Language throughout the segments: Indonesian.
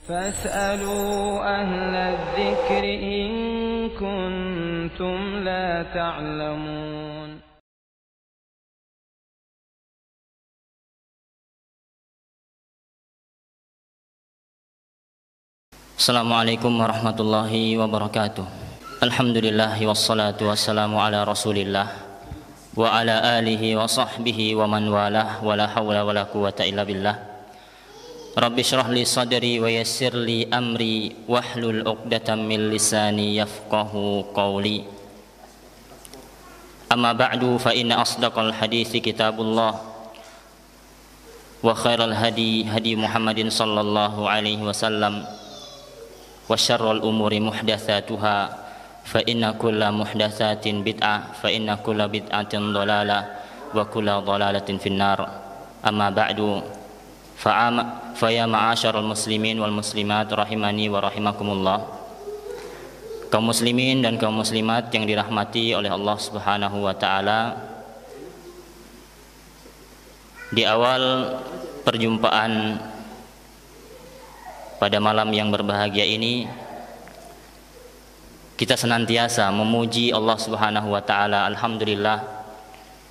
فاسألوا أهل الذكر إن كنتم لا تعلمون. Assalamualaikum warahmatullahi wabarakatuh. Alhamdulillah wassalatu wassalamu ala Rasulillah wa ala alihi wa sahbihi wa man walah wa la hawla wa la quwwata illa billah. Rabbi shrah li sadri wa yassir li amri wahlul 'uqdatam min lisani yafqahu qawli. Amma ba'du, fa inna asdaqal hadithi kitabullah wa khairal hadi hadi Muhammadin sallallahu alaihi wasallam wa syarrul umuri muhdatsatuha fa inna kulla muhdatsatin bid'ah fa inna kulla bid'atin dhalalah wa kulla dhalalatin finnar. Amma ba'du, fa ya ma'asyarul muslimin wal muslimat rahimani wa rahimakumullah. Kaum muslimin dan kaum muslimat yang dirahmati oleh Allah Subhanahu wa taala, di awal perjumpaan pada malam yang berbahagia ini, kita senantiasa memuji Allah Subhanahu wa taala. Alhamdulillah,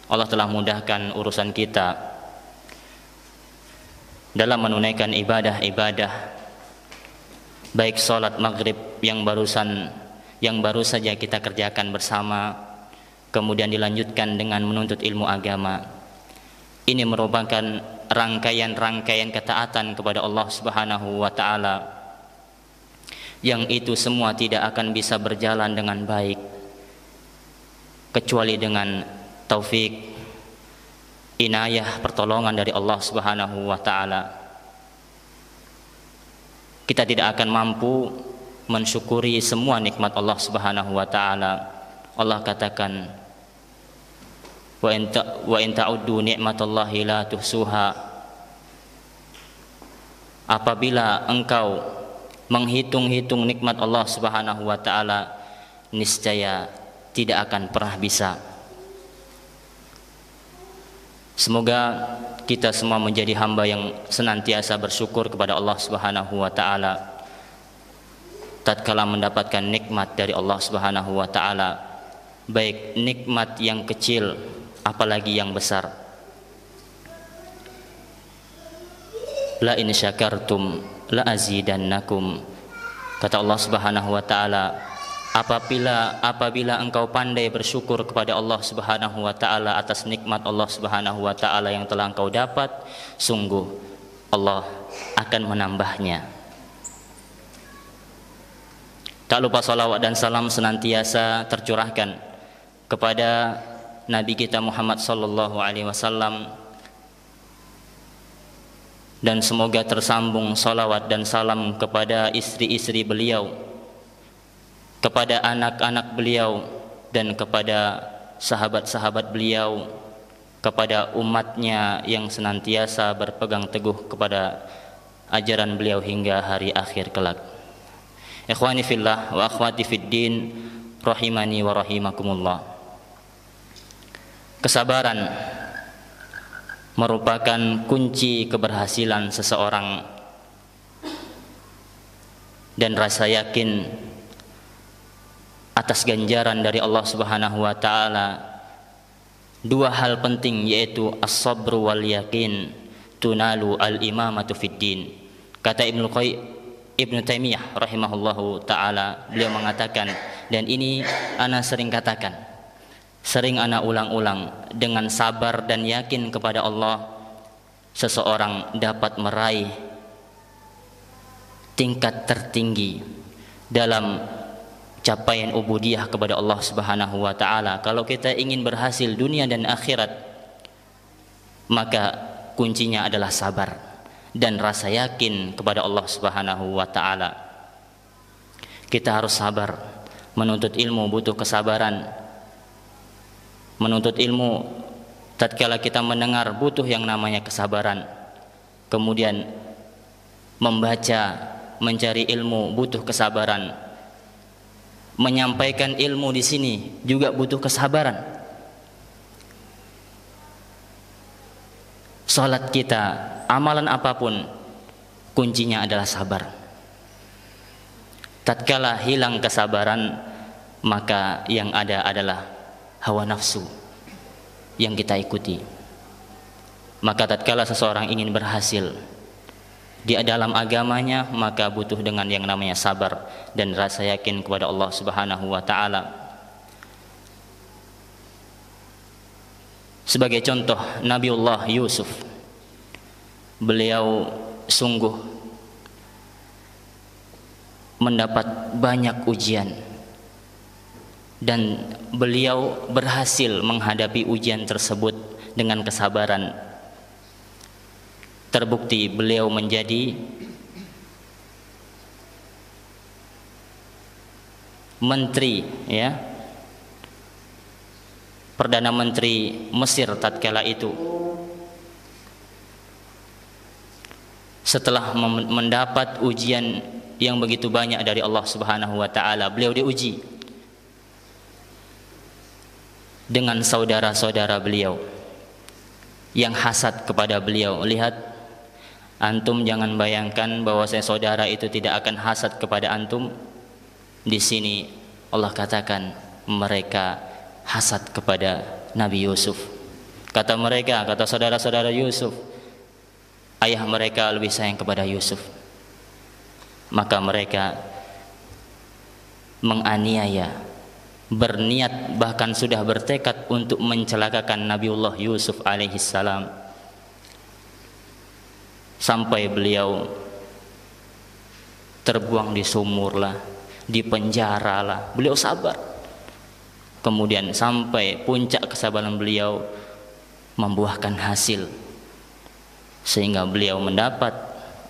Allah telah mudahkan urusan kita dalam menunaikan ibadah-ibadah, baik salat maghrib yang baru saja kita kerjakan bersama, kemudian dilanjutkan dengan menuntut ilmu agama. Ini merupakan rangkaian-rangkaian ketaatan kepada Allah Subhanahu wa taala, yang itu semua tidak akan bisa berjalan dengan baik kecuali dengan taufik, inayah, pertolongan dari Allah Subhanahu wa taala. Kita tidak akan mampu mensyukuri semua nikmat Allah Subhanahu wa taala. Allah katakan, wa in ta'uddu ni'matallahi la tuhsuha. Apabila engkau menghitung-hitung nikmat Allah Subhanahu wa taala, niscaya tidak akan pernah bisa. Semoga kita semua menjadi hamba yang senantiasa bersyukur kepada Allah Subhanahu wa taala tatkala mendapatkan nikmat dari Allah Subhanahu wa taala, baik nikmat yang kecil apalagi yang besar. La in syakartum la azidannakum. Kata Allah Subhanahu wa taala, apabila engkau pandai bersyukur kepada Allah Subhanahu wa taala atas nikmat Allah Subhanahu wa taala yang telah engkau dapat, sungguh Allah akan menambahnya. Tak lupa salawat dan salam senantiasa tercurahkan kepada Nabi kita Muhammad sallallahu alaihi wasallam, dan semoga tersambung salawat dan salam kepada istri-istri beliau, kepada anak-anak beliau, dan kepada sahabat-sahabat beliau, kepada umatnya yang senantiasa berpegang teguh kepada ajaran beliau hingga hari akhir kelak. Ikhwani fillah wa akhwati fid din rahimani wa rahimakumullah. Kesabaran merupakan kunci keberhasilan seseorang, dan rasa yakin atas ganjaran dari Allah Subhanahu wa taala. Dua hal penting, yaitu as-sabru wal yakin tunalu al-imamatu fid din. Kata Ibnu Taimiyah rahimahullahu taala, beliau mengatakan, dan ini ana sering katakan, sering ana ulang-ulang, dengan sabar dan yakin kepada Allah, seseorang dapat meraih tingkat tertinggi dalam capaian ubudiyah kepada Allah Subhanahu wa taala. Kalau kita ingin berhasil dunia dan akhirat, maka kuncinya adalah sabar dan rasa yakin kepada Allah Subhanahu wa taala. Kita harus sabar. Menuntut ilmu butuh kesabaran. Menuntut ilmu tatkala kita mendengar butuh yang namanya kesabaran. Kemudian membaca, mencari ilmu butuh kesabaran. Menyampaikan ilmu di sini juga butuh kesabaran. Salat kita, amalan apapun, kuncinya adalah sabar. Tatkala hilang kesabaran, maka yang ada adalah hawa nafsu yang kita ikuti. Maka tatkala seseorang ingin berhasil di dalam agamanya, maka butuh dengan yang namanya sabar dan rasa yakin kepada Allah Subhanahu wa taala. Sebagai contoh, Nabiullah Yusuf, beliau sungguh mendapat banyak ujian dan beliau berhasil menghadapi ujian tersebut dengan kesabaran. Terbukti beliau menjadi menteri, ya, Perdana Menteri Mesir tatkala itu. Setelah mendapat ujian yang begitu banyak dari Allah Subhanahu wa taala, beliau diuji dengan saudara-saudara beliau yang hasad kepada beliau. Lihat, antum jangan bayangkan bahwa saudara itu tidak akan hasad kepada antum. Di sini Allah katakan mereka hasad kepada Nabi Yusuf. Kata mereka, kata saudara-saudara Yusuf, ayah mereka lebih sayang kepada Yusuf. Maka mereka menganiaya, berniat, bahkan sudah bertekad untuk mencelakakan Nabiullah Yusuf alaihissalam, sampai beliau terbuang di sumur lah, di penjara lah. Beliau sabar. Kemudian sampai puncak kesabaran beliau membuahkan hasil, sehingga beliau mendapat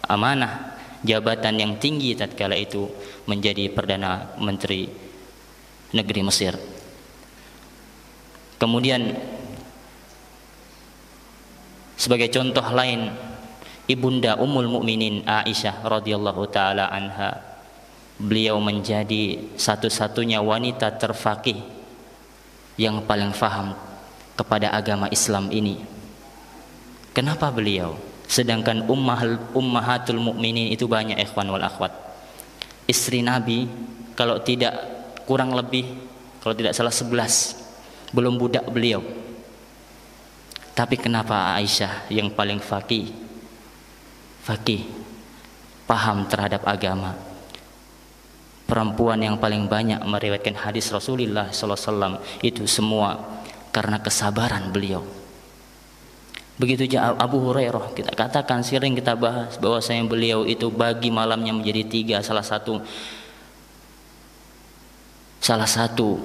amanah jabatan yang tinggi tatkala itu, menjadi Perdana Menteri Negeri Mesir. Kemudian sebagai contoh lain, Ibunda Ummul Mukminin Aisyah radhiyallahu taala anha, beliau menjadi satu-satunya wanita terfaqih yang paling faham kepada agama Islam ini. Kenapa beliau? Sedangkan ummahatul mukminin itu banyak, ikhwan wal akhwat. Istri Nabi kalau tidak kurang lebih, kalau tidak salah 11, belum budak beliau. Tapi kenapa Aisyah yang paling faqih, paham terhadap agama, perempuan yang paling banyak meriwayatkan hadis Rasulullah SAW, itu semua karena kesabaran beliau. Begitu juga Abu Hurairah, kita katakan, sering kita bahas bahwasanya beliau itu bagi malamnya menjadi 3. Salah satu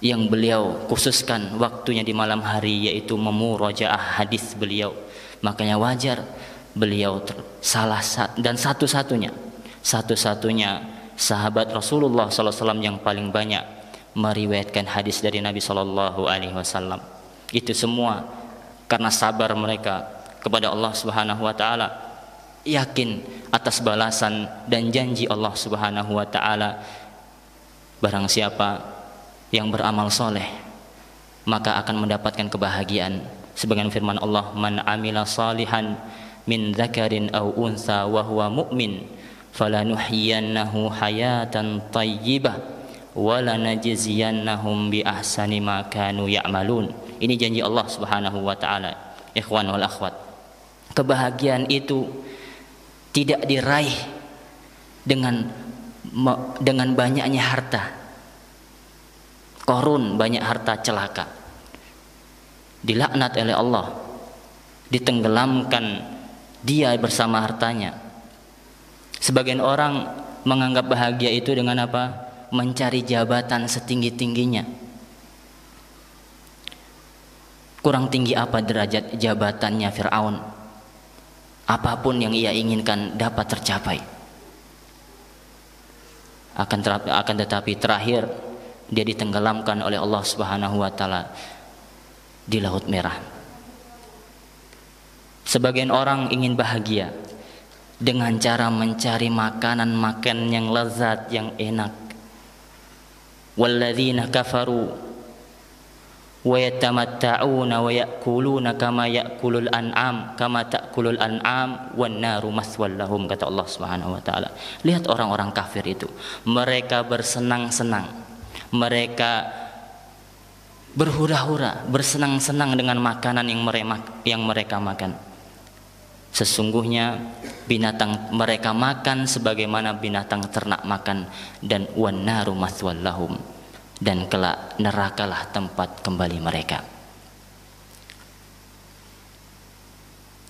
yang beliau khususkan waktunya di malam hari, yaitu memurajaah hadis beliau. Makanya wajar beliau satu-satunya sahabat Rasulullah SAW yang paling banyak meriwayatkan hadis dari Nabi SAW. Itu semua karena sabar mereka kepada Allah Subhanahu wa taala, yakin atas balasan dan janji Allah Subhanahu wa taala. Barang siapa yang beramal soleh, maka akan mendapatkan kebahagiaan. Sebagaimana firman Allah, man amila salihan min dzakarin aw untha wa huwa mu'min falanuhyiyannahu hayatan thayyibah wa lanajziyannahum bi ahsani ma kanu ya'malun. Ini janji Allah Subhanahu wa taala, ikhwan wal akhwat. Kebahagiaan itu tidak diraih dengan banyaknya harta. Qarun banyak harta, celaka, dilaknat oleh Allah, ditenggelamkan dia bersama hartanya. Sebagian orang menganggap bahagia itu dengan apa? Mencari jabatan setinggi-tingginya. Kurang tinggi apa derajat jabatannya Fir'aun? Apapun yang ia inginkan dapat tercapai. Akan tetapi terakhir dia ditenggelamkan oleh Allah Subhanahu wa taala di Laut Merah. Sebagian orang ingin bahagia dengan cara mencari makanan yang lezat, yang enak. Walladzina kafaru wa yatamatta'una wa ya'kuluna kama ya'kulul an'am kama ta'kulul an'am wan naru mathwal lahum, kata Allah Subhanahu wa taala. Lihat orang-orang kafir itu, mereka bersenang-senang, mereka berhura-hura, bersenang-senang dengan makanan yang mereka makan. Sesungguhnya binatang mereka makan sebagaimana binatang ternak makan, dan wan naru mathwal lahum, dan kelak nerakalah tempat kembali mereka.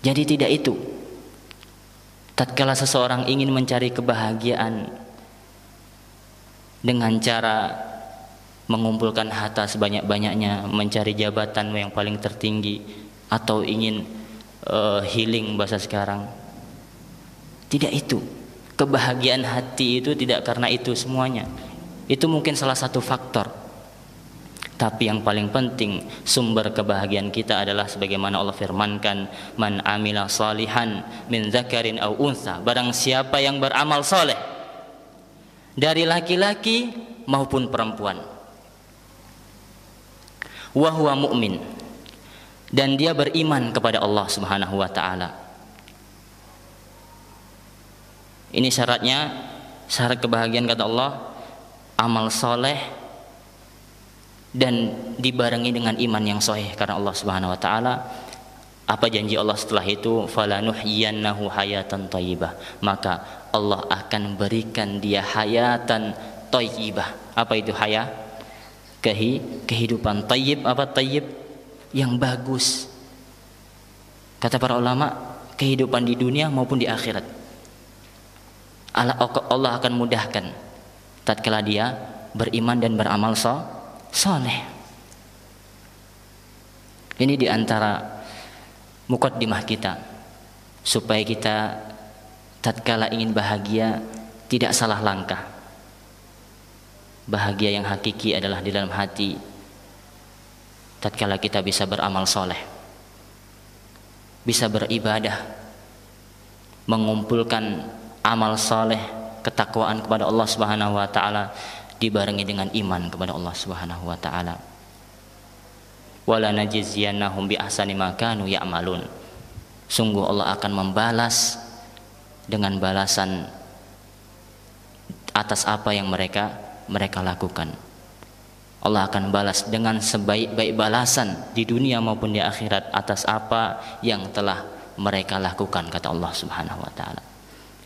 Jadi tidak itu. Tatkala seseorang ingin mencari kebahagiaan dengan cara mengumpulkan harta sebanyak-banyaknya, mencari jabatan yang paling tertinggi, atau ingin healing bahasa sekarang, tidak itu. Kebahagiaan hati itu tidak karena itu semuanya. Itu mungkin salah satu faktor, tapi yang paling penting sumber kebahagiaan kita adalah sebagaimana Allah firmankan, man amila salihan min dzakarin aw untha, barang siapa yang beramal soleh dari laki-laki maupun perempuan, wa huwa mu'min, dan dia beriman kepada Allah Subhanahu wa taala. Ini syaratnya, syarat kebahagiaan kata Allah, amal soleh dan dibarengi dengan iman yang sahih karena Allah Subhanahu wa taala. Apa janji Allah setelah itu? Falanuhyiyannahu hayatan thayyibah, maka Allah akan berikan dia hayatan thayyibah. Apa itu haya? Kehidupan thayyib. Apa thayyib? Yang bagus. Kata para ulama, kehidupan di dunia maupun di akhirat Allah akan mudahkan tatkala dia beriman dan beramal soleh. Ini diantara muqaddimah kita supaya kita tatkala ingin bahagia tidak salah langkah. Bahagia yang hakiki adalah di dalam hati tatkala kita bisa beramal soleh, bisa beribadah, mengumpulkan amal soleh, ketakwaan kepada Allah Subhanahu wa taala dibarengi dengan iman kepada Allah Subhanahu wa taala. Wala najziyannahum bi ahsani ma kanu ya'malun. Sungguh Allah akan membalas dengan balasan atas apa yang mereka lakukan. Allah akan balas dengan sebaik-baik balasan di dunia maupun di akhirat atas apa yang telah mereka lakukan, kata Allah Subhanahu wa taala.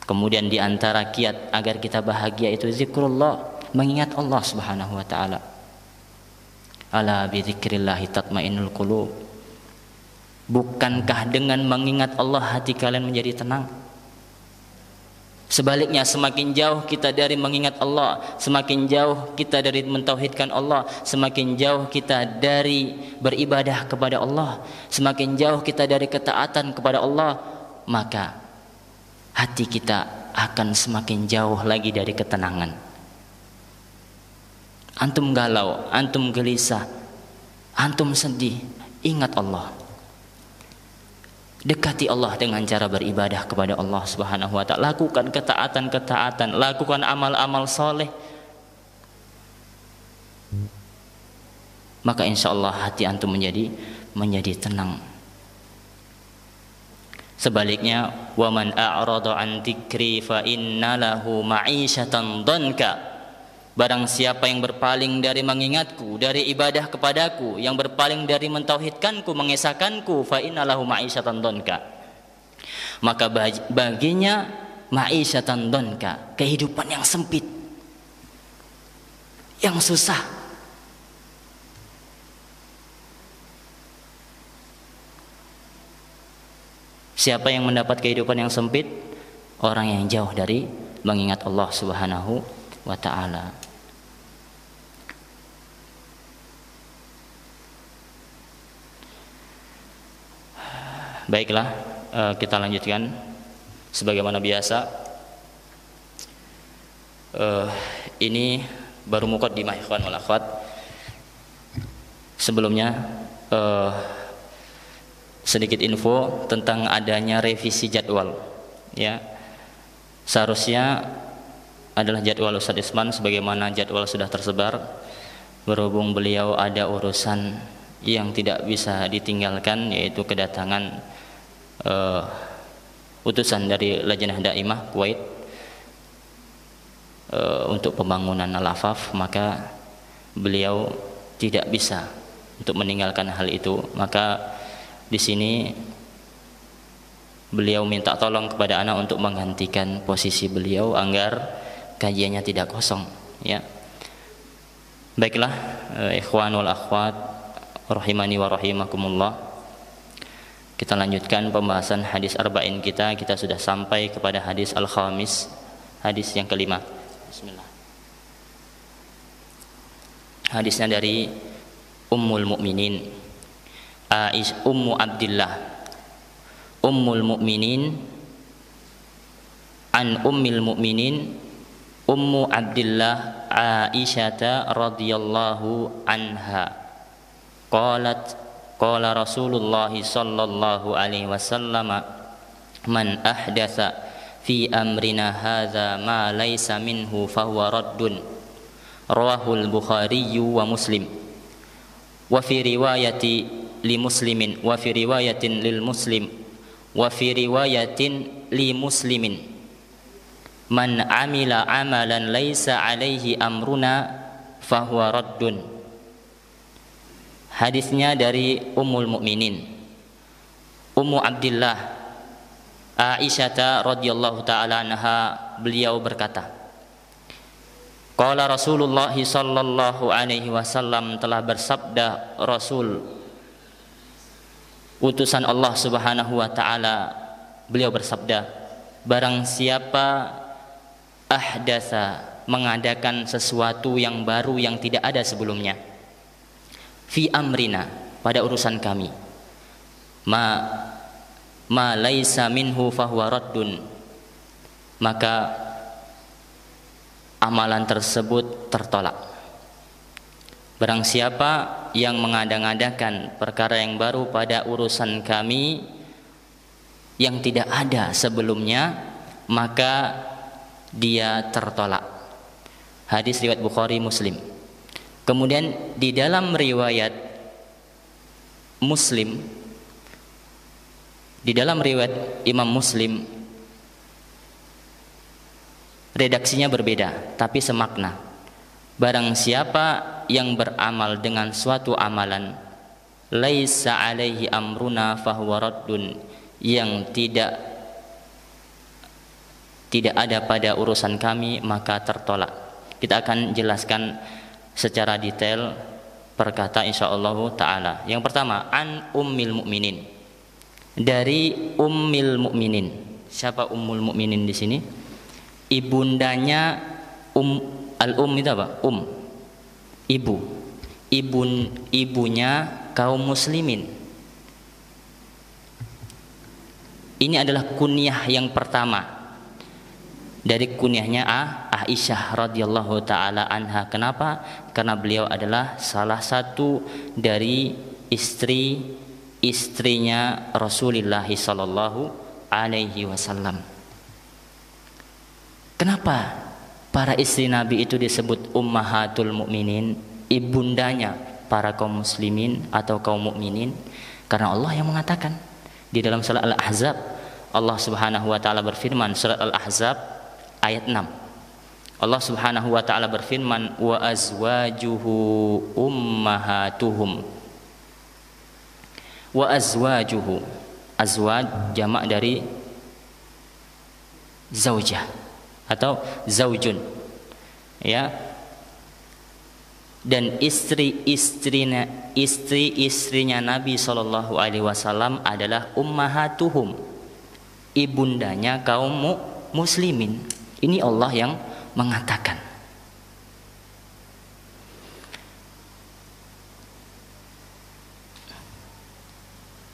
Kemudian di antara kiat agar kita bahagia itu zikrullah, mengingat Allah Subhanahu wa taala. Ala bi dzikrillahi tatmainnul qulub. Bukankah dengan mengingat Allah hati kalian menjadi tenang? Sebaliknya, semakin jauh kita dari mengingat Allah, semakin jauh kita dari mentauhidkan Allah, semakin jauh kita dari beribadah kepada Allah, semakin jauh kita dari ketaatan kepada Allah, maka hati kita akan semakin jauh lagi dari ketenangan. Antum galau, antum gelisah, antum sedih, ingat Allah. Dekati Allah dengan cara beribadah kepada Allah Subhanahu wa taala. Lakukan ketaatan-ketaatan, lakukan amal-amal soleh. Maka insya Allah hati antum menjadi tenang. Sebaliknya, wa man a'rada an dzikri fa inna lahu ma'isyatan dhanka. Barang siapa yang berpaling dari mengingatku, dari ibadah kepadaku, yang berpaling dari mentauhidkanku, mengesahkanku, fa inna lahu ma'isyatan dhanka, maka baginya ma'isyatan dhanka, kehidupan yang sempit, yang susah. Siapa yang mendapat kehidupan yang sempit? Orang yang jauh dari mengingat Allah Subhanahu wa ta'ala. Baiklah, kita lanjutkan sebagaimana biasa. Ini baru muqaddimah ikhwan wal akhwat. Sebelumnya sedikit info tentang adanya revisi jadwal, ya. Seharusnya adalah jadwal Ustadz Isman sebagaimana jadwal sudah tersebar. Berhubung beliau ada urusan yang tidak bisa ditinggalkan, yaitu kedatangan utusan dari Lajnah Daimah Kuwait untuk pembangunan Al-Afaf, maka beliau tidak bisa untuk meninggalkan hal itu. Maka di sini beliau minta tolong kepada ana untuk menggantikan posisi beliau agar kajiannya tidak kosong, ya. Baiklah, ikhwan wal akhwat rahimani wa rahimakumullah. Kita lanjutkan pembahasan hadis arba'in kita. Kita sudah sampai kepada hadis al-khamis, hadis yang kelima. Bismillah. Hadisnya dari Ummul Mukminin Ummu Abdillah Ummul Mukminin an Ummil Mukminin Ummu Abdillah Aisyah radhiyallahu anha qalat qala Rasulullah sallallahu alaihi wasallam man ahdatsa fi amrina hadza ma laysa minhu fahuwa raddun rawahul Bukhari wa Muslim wa fi riwayati li Muslimin wa fi riwayatin lil Muslim wa fi riwayatin li Muslimin man amila amalan laysa alaihi amruna fahuwa raddun. Hadisnya dari Ummul Mukminin Ummu Abdillah Aisyah radhiyallahu taala anha, beliau berkata, qala Rasulullah sallallahu alaihi wasallam, telah bersabda Rasul utusan Allah Subhanahu wa taala, beliau bersabda, barang siapa ahdasa, mengadakan sesuatu yang baru yang tidak ada sebelumnya, fi amrina, pada urusan kami, ma laisa minhu fahuwa raddun, maka amalan tersebut tertolak. Barang siapa yang mengada-ngadakan perkara yang baru pada urusan kami yang tidak ada sebelumnya, maka dia tertolak. Hadis riwayat Bukhari Muslim. Kemudian di dalam riwayat Muslim, di dalam riwayat Imam Muslim, redaksinya berbeda tapi semakna. Barang siapa yang beramal dengan suatu amalan laisa alaihi amruna fahuwa raddun, yang tidak ada pada urusan kami, maka tertolak. Kita akan jelaskan secara detail perkata insyaallah taala. Yang pertama, an Ummil Mukminin, dari Ummil Mukminin. Siapa Ummul Mukminin di sini? Ibundanya al-um itu apa? Ibu. Ibunya kaum muslimin. Ini adalah kunyah yang pertama dari kunyahnya Aisyah radhiyallahu taala anha. Kenapa? Karena beliau adalah salah satu dari istrinya Rasulullah sallallahu alaihi wasallam. Kenapa para istri Nabi itu disebut ummahatul mukminin, ibundanya para kaum muslimin atau kaum mukminin? Karena Allah yang mengatakan di dalam surat Al-Ahzab, Allah Subhanahu wa taala berfirman, surat Al-Ahzab ayat 6. Allah Subhanahu wa taala berfirman, wa azwajuhu ummahatuhum. Wa azwajuhu, azwaj jamak dari zaujah atau zaujun, ya. Dan istri-istrinya Nabi sallallahu alaihi wasallam adalah ummahatuhum, ibundanya kaum muslimin. Ini Allah yang mengatakan.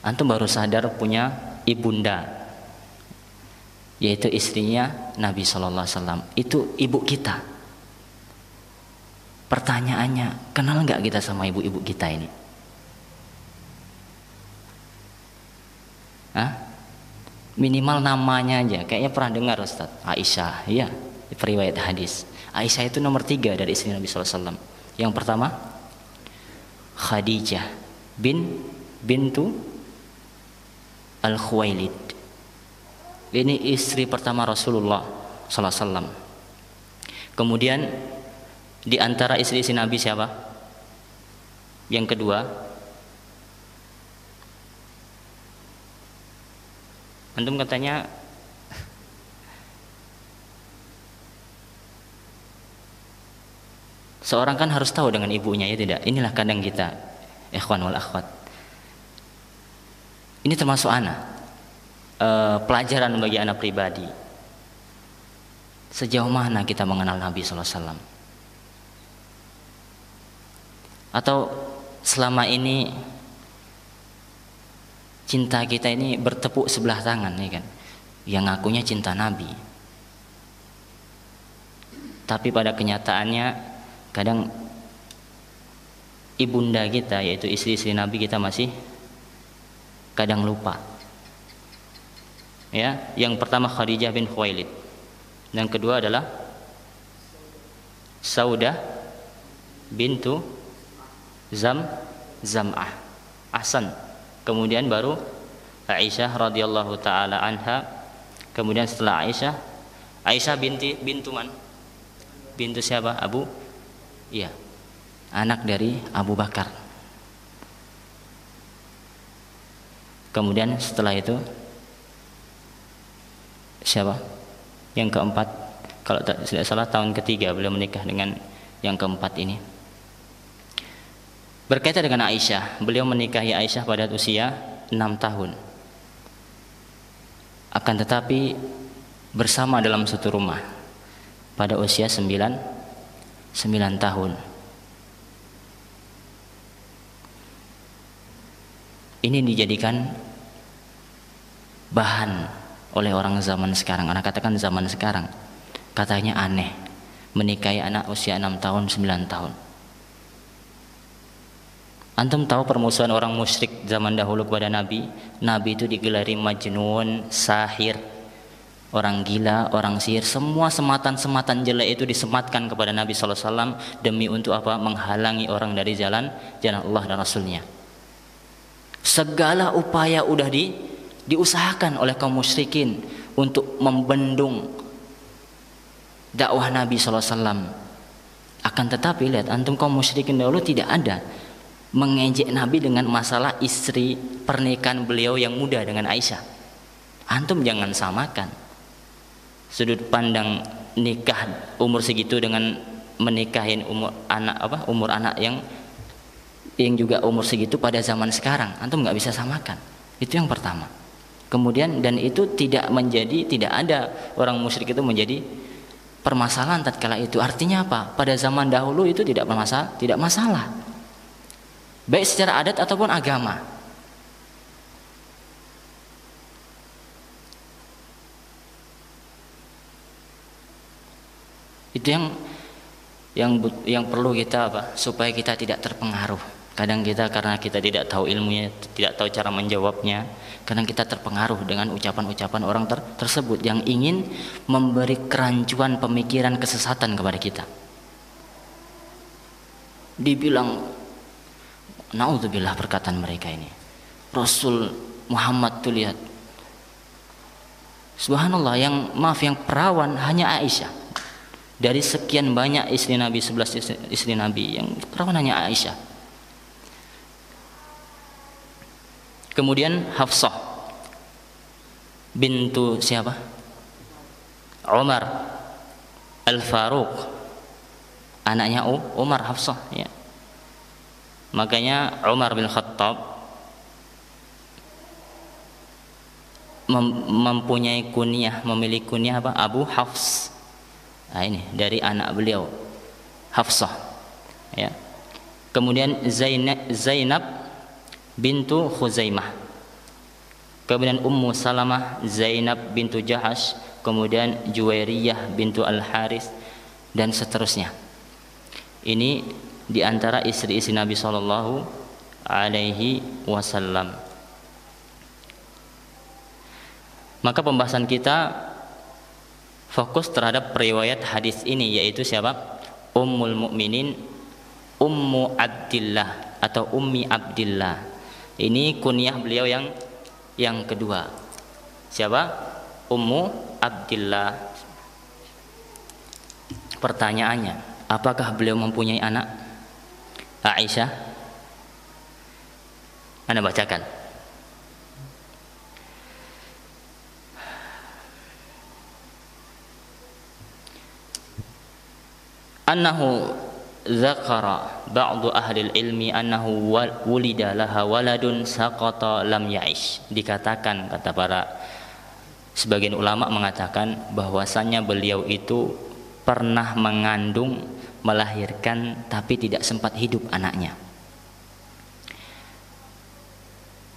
Antum baru sadar punya ibunda, yaitu istrinya Nabi sallallahu alaihi wasallam. Itu ibu kita. Pertanyaannya, kenal nggak kita sama ibu-ibu kita ini? Hah? Minimal namanya aja, kayaknya pernah dengar Ustaz. Aisyah, iya, periwayat hadis. Aisyah itu nomor 3 dari istri Nabi SAW. Yang pertama Khadijah, bintu Al-Khuwailid. Ini istri pertama Rasulullah sallallahu alaihi wasallam. Kemudian di antara istri-istri Nabi siapa? Yang kedua, antum katanya seorang kan harus tahu dengan ibunya, ya tidak? Inilah kadang kita, ikhwan wal akhwat. Ini termasuk pelajaran bagi anak pribadi. Sejauh mana kita mengenal Nabi sallallahu alaihi wasallam? Atau selama ini cinta kita ini bertepuk sebelah tangan, ya kan? Yang ngakunya cinta Nabi, tapi pada kenyataannya kadang ibunda kita, yaitu istri-istri Nabi kita, masih kadang lupa. Ya, yang pertama Khadijah bin Khuwailid, yang kedua adalah Saudah bintu Zam'ah, Ahsan. Kemudian baru Aisyah radhiyallahu taala anha. Kemudian setelah Aisyah bintu man? Bintu siapa? Iya, anak dari Abu Bakar. Kemudian setelah itu siapa? Yang keempat, kalau tidak salah tahun ketiga beliau menikah dengan yang keempat ini. Berkaitan dengan Aisyah, beliau menikahi Aisyah pada usia 6 tahun. Akan tetapi bersama dalam satu rumah pada usia 9 tahun. Ini dijadikan bahan oleh orang zaman sekarang. Anak katakan zaman sekarang, katanya aneh menikahi anak usia 6 tahun, 9 tahun. Antum tahu permusuhan orang musyrik zaman dahulu kepada Nabi? Nabi itu digelari majnun, sahir, orang gila, orang sihir. Semua sematan-sematan jelek itu disematkan kepada Nabi SAW demi untuk apa? Menghalangi orang dari jalan Allah dan Rasulnya. Segala upaya udah diusahakan oleh kaum musyrikin untuk membendung dakwah Nabi SAW. Akan tetapi lihat antum, kaum musyrikin dahulu tidak ada mengejek Nabi dengan masalah istri pernikahan beliau yang muda dengan Aisyah. Antum jangan samakan sudut pandang nikah umur segitu dengan menikahin umur anak yang juga umur segitu pada zaman sekarang. Antum nggak bisa samakan. Itu yang pertama. Kemudian dan itu tidak ada orang musyrik itu menjadi permasalahan tatkala itu. Artinya apa? Pada zaman dahulu itu tidak masalah. Baik secara adat ataupun agama. Itu yang perlu kita supaya kita tidak terpengaruh. Kadang kita karena kita tidak tahu ilmunya, tidak tahu cara menjawabnya, kadang kita terpengaruh dengan ucapan-ucapan orang tersebut yang ingin memberi kerancuan pemikiran kesesatan kepada kita. Dibilang, naudzubillah perkataan mereka ini, Rasul Muhammad tuh lihat, subhanallah, yang perawan hanya Aisyah. Dari sekian banyak istri Nabi, 11 istri Nabi, yang perawan hanya Aisyah. Kemudian Hafsah bintu siapa? Umar Al-Faruq, anaknya Umar, Hafsah, ya. Makanya Umar bin Khattab mempunyai kunyah, memiliki kunyah apa? Abu Hafs. Nah, ini dari anak beliau Hafsah, ya. Kemudian Zainab bintu Khuzaimah. Kemudian Ummu Salamah, Zainab bintu Jahash, kemudian Juwairiyah bintu Al-Haris, dan seterusnya. Ini di antara istri-istri Nabi sallallahu alaihi wasallam. Maka pembahasan kita fokus terhadap riwayat hadis ini, yaitu siapa? Ummul Mukminin Ummu Abdillah atau Ummi Abdillah. Ini kunyah beliau yang kedua. Siapa? Ummu Abdillah. Pertanyaannya, apakah beliau mempunyai anak? Aisyah, Anda bacakan. Annahu zakara ba'du ahli ilmi annahu wulida laha waladun saqata lam ya'ish. Dikatakan, kata para sebagian ulama mengatakan bahwasannya beliau itu pernah mengandung, melahirkan, tapi tidak sempat hidup anaknya.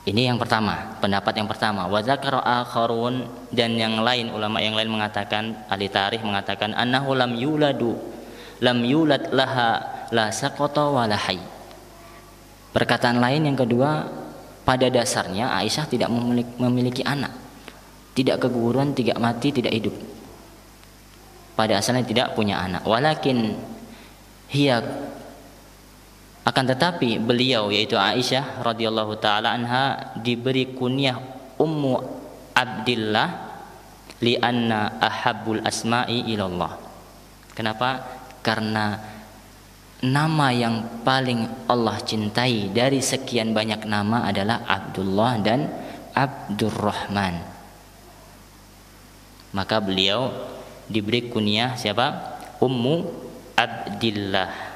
Ini yang pertama, pendapat yang pertama. Wa dzakara akharun, dan yang lain, ulama yang lain mengatakan, ahli tarikh mengatakan annahu lam yulad laha la saqata wa la hayy. Perkataan lain yang kedua, pada dasarnya Aisyah tidak memiliki anak. Tidak keguguran, tidak mati, tidak hidup. Pada asalnya tidak punya anak. Walakin hiya, akan tetapi beliau yaitu Aisyah radhiyallahu taala anha diberi kunyah Ummu Abdillah lianna ahabbul asma'i ilallah. Kenapa? Karena nama yang paling Allah cintai dari sekian banyak nama adalah Abdullah dan Abdurrahman. Maka beliau diberi kunyah siapa? Ummu Abdillah.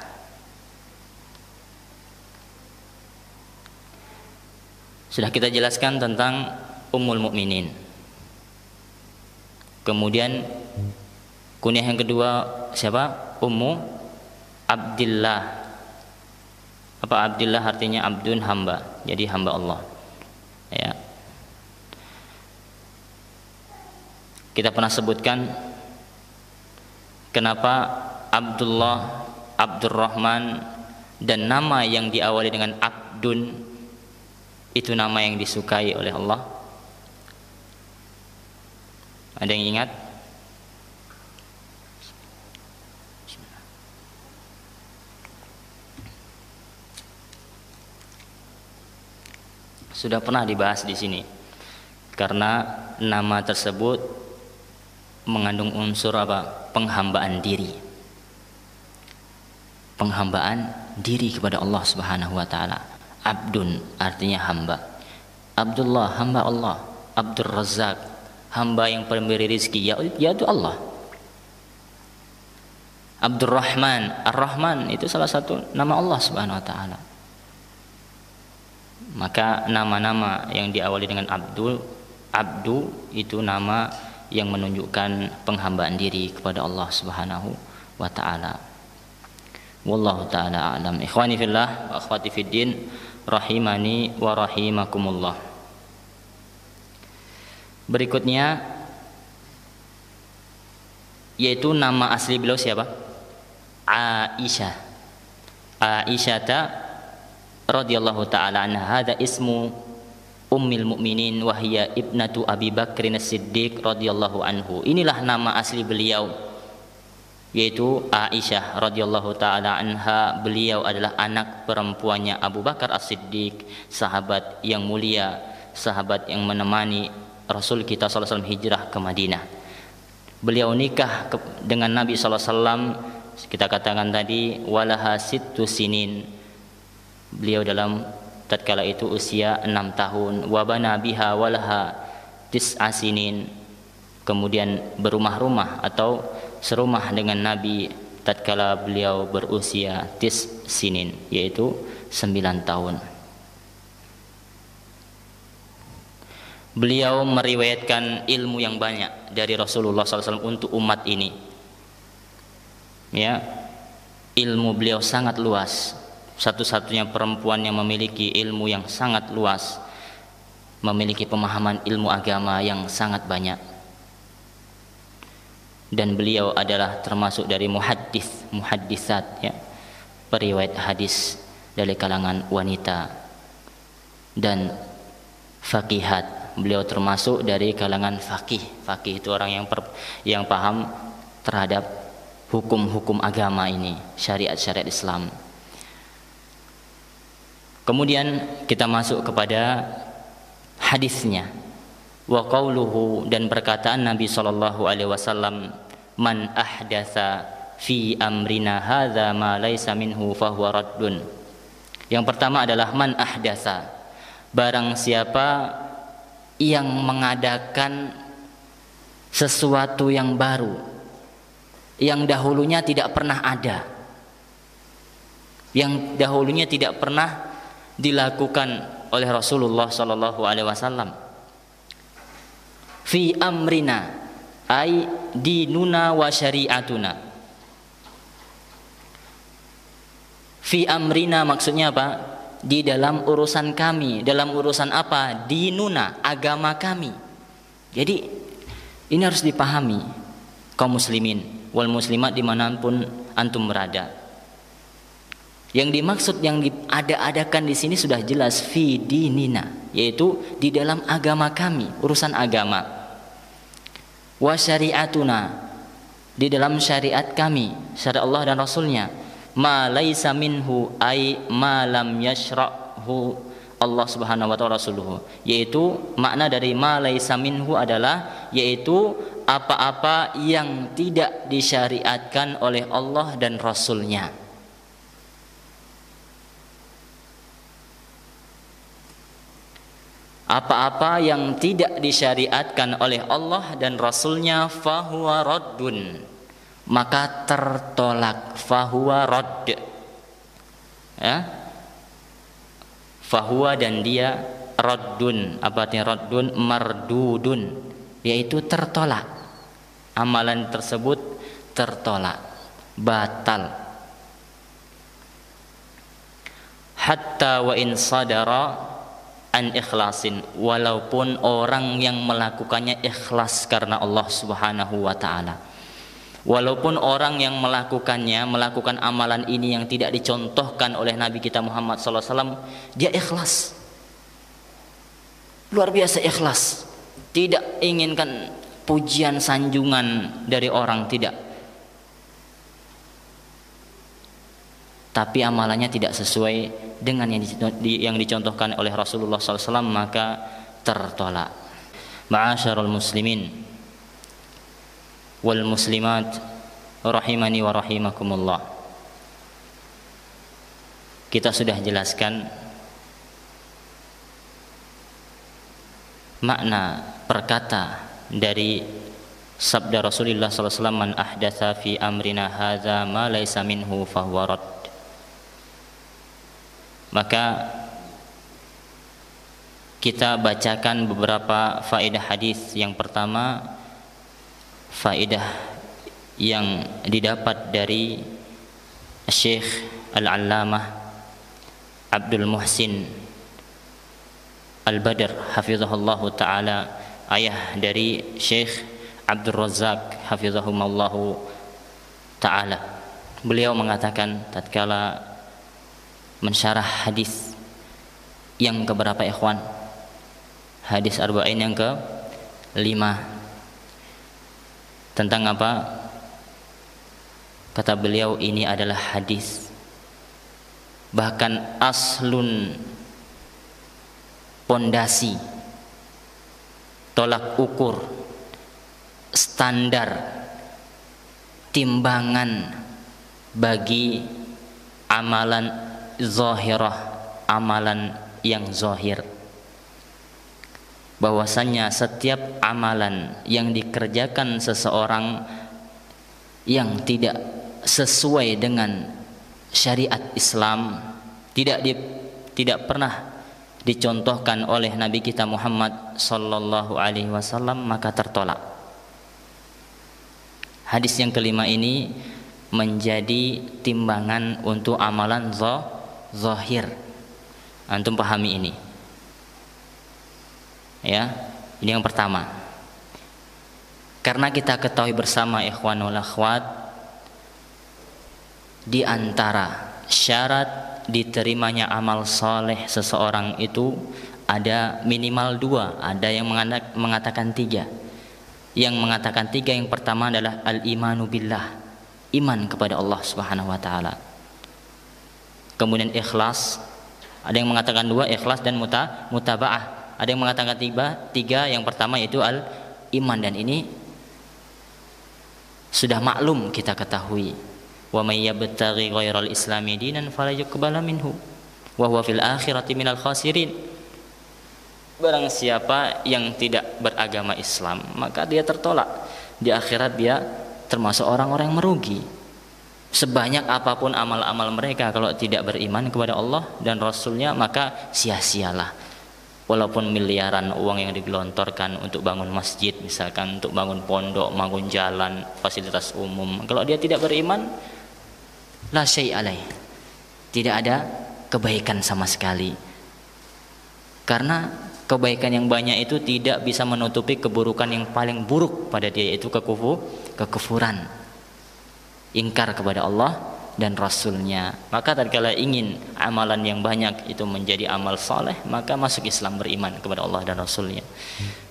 Sudah kita jelaskan tentang Ummul Mukminin. Kemudian kunyah yang kedua siapa? Ummu Abdillah. Apa Abdillah artinya? Abdun, hamba. Jadi hamba Allah. Ya. Kita pernah sebutkan kenapa Abdullah, Abdurrahman, dan nama yang diawali dengan Abdun itu nama yang disukai oleh Allah. Ada yang ingat? Sudah pernah dibahas di sini. Karena nama tersebut mengandung unsur apa? Penghambaan diri. Penghambaan diri kepada Allah Subhanahu wa taala. Abdun artinya hamba. Abdullah, hamba Allah. Abdur Razzaq, hamba yang pemberi rezeki, yaitu Allah. Abdurrahman, Ar-Rahman itu salah satu nama Allah Subhanahu wa taala. Maka nama-nama yang diawali dengan Abdu itu nama yang menunjukkan penghambaan diri kepada Allah Subhanahu wa taala. Wallahu taala a'lam. Ikhwani fillah wa akhwati fiddin, rahimani wa rahimakumullah. Berikutnya yaitu nama asli beliau siapa? Aisyah. Aisyah radhiyallahu taala anha. Hada ismu Ummil Mukminin wa hiya ibnatu Abi Bakrin As-Siddiq radhiyallahu anhu. Inilah nama asli beliau, yaitu Aisyah radhiyallahu taala anha. Beliau adalah anak perempuannya Abu Bakar As-Siddiq, sahabat yang mulia, sahabat yang menemani Rasul kita sallallahu alaihi wasallam hijrah ke Madinah. Beliau nikah dengan Nabi sallallahu alaihi wasallam, kita katakan tadi walaha sittu sinin. Beliau dalam tatkala itu usia 6 tahun. Wa bana biha walaha tis'a sinin. Kemudian berumah-rumah atau serumah dengan Nabi tatkala beliau berusia sinin, yaitu 9 tahun. Beliau meriwayatkan ilmu yang banyak dari Rasulullah SAW untuk umat ini. Ya, ilmu beliau sangat luas. Satu-satunya perempuan yang memiliki ilmu yang sangat luas, memiliki pemahaman ilmu agama yang sangat banyak. Dan beliau adalah termasuk dari muhaddisat, ya, periwayat hadis dari kalangan wanita, dan faqihat. Beliau termasuk dari kalangan faqih. Faqih itu orang yang paham terhadap hukum-hukum agama ini, syariat-syariat Islam. Kemudian kita masuk kepada hadisnya. Wa qauluhu, dan perkataan Nabi sallallahu alaihi wasallam, man ahdatsa fi amrina hadza ma laisa minhu fahuwa raddun. Yang pertama adalah man ahdatsa, barang siapa yang mengadakan sesuatu yang baru yang dahulunya tidak pernah ada, yang dahulunya tidak pernah dilakukan oleh Rasulullah sallallahu alaihi wasallam. Fi amrina ay dinuna wa syari'atuna. Fi amrina maksudnya apa? Di dalam urusan kami. Dalam urusan apa? Dinuna, agama kami. Jadi ini harus dipahami kaum muslimin wal muslimat dimanapun antum berada. Yang dimaksud yang diada-adakan di sini sudah jelas, fi dinina, yaitu di dalam agama kami, urusan agama. Wa syari'atuna, di dalam syariat kami, syariat Allah dan Rasulnya. Ma laisa minhu ay ma lam yashra'hu Allah subhanahu wa ta'ala rasuluhu, yaitu makna dari ma laisa minhu adalah yaitu apa-apa yang tidak disyariatkan oleh Allah dan Rasulnya. Apa-apa yang tidak disyariatkan oleh Allah dan Rasulnya, fahuwa raddun, maka tertolak. Fahuwa radd, ya, fahuwa dan dia, raddun, apa artinya raddun? Mardudun, yaitu tertolak. Amalan tersebut tertolak, batal. Hatta wa in sadara an ikhlasin, walaupun orang yang melakukannya ikhlas karena Allah subhanahu wa ta'ala. Walaupun orang yang melakukan amalan ini yang tidak dicontohkan oleh Nabi kita Muhammad SAW, dia ikhlas, luar biasa ikhlas, tidak inginkan pujian sanjungan dari orang, tidak, tapi amalannya tidak sesuai dengan yang dicontohkan oleh Rasulullah SAW, maka tertolak. Ma'asyarul muslimin wal muslimat rahimani wa rahimakumullah. Kita sudah jelaskan makna perkata dari sabda Rasulullah SAW, man ahdatsa fi amrina hadza ma laisa minhu fahuwa radd. Maka kita bacakan beberapa faedah hadis. Yang pertama, faedah yang didapat dari Syekh Al-Allamah Abdul Muhsin Al-Badr hafizahullahu ta'ala, ayah dari Syekh Abdul Razak hafizahumullahu ta'ala. Beliau mengatakan tatkala mensyarah hadis yang keberapa ikhwan? Hadis arba'in yang ke-5. Tentang apa? Kata beliau, ini adalah hadis, bahkan aslun, pondasi, tolak ukur, standar, timbangan bagi amalan zahirah, amalan yang zahir, bahwasannya setiap amalan yang dikerjakan seseorang yang tidak sesuai dengan syariat Islam, tidak pernah dicontohkan oleh Nabi kita Muhammad sallallahu alaihi wasallam, maka tertolak. Hadis yang kelima ini menjadi timbangan untuk amalan zahir. Antum pahami ini, ya. Ini yang pertama. Karena kita ketahui bersama ikhwanul akhwat, di antara syarat diterimanya amal soleh seseorang itu ada minimal 2, ada yang mengatakan 3. Yang mengatakan 3, yang pertama adalah al-imanu billah, iman kepada Allah subhanahu wa ta'ala. Kemudian ikhlas, Ada yang mengatakan 2, ikhlas dan mutaba'ah. Ada yang mengatakan 3. Yang pertama yaitu al-iman, dan ini sudah maklum kita ketahui. Wa may yabtaghi ghairal islami dinan fala yuqbala minhu wa huwa fil akhirati minal khasirin. Barang siapa yang tidak beragama Islam, maka dia tertolak. Di akhirat dia termasuk orang-orang yang merugi. Sebanyak apapun amal-amal mereka, kalau tidak beriman kepada Allah dan Rasulnya, maka sia-sialah. Walaupun miliaran uang yang digelontorkan untuk bangun masjid, misalkan untuk bangun pondok, bangun jalan, fasilitas umum, kalau dia tidak beriman, la syai' alaih, tidak ada kebaikan sama sekali. Karena kebaikan yang banyak itu tidak bisa menutupi keburukan yang paling buruk pada dia, yaitu kekufuran, ingkar kepada Allah dan Rasulnya. Maka tatkala ingin amalan yang banyak itu menjadi amal saleh, maka masuk Islam, beriman kepada Allah dan Rasulnya.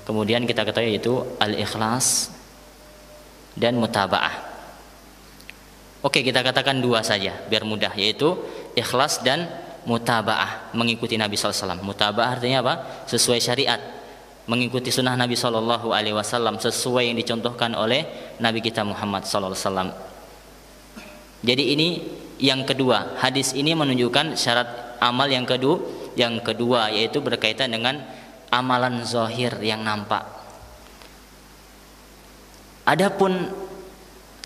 Kemudian kita ketahui yaitu al-ikhlas dan mutaba'ah. Oke, kita katakan 2 saja biar mudah, yaitu ikhlas dan mutaba'ah, mengikuti Nabi SAW. Mutaba'ah artinya apa? Sesuai syariat, mengikuti sunnah Nabi SAW sesuai yang dicontohkan oleh Nabi kita Muhammad SAW. Jadi ini yang kedua, hadis ini menunjukkan syarat amal yang kedua, yaitu berkaitan dengan amalan zahir yang nampak. Adapun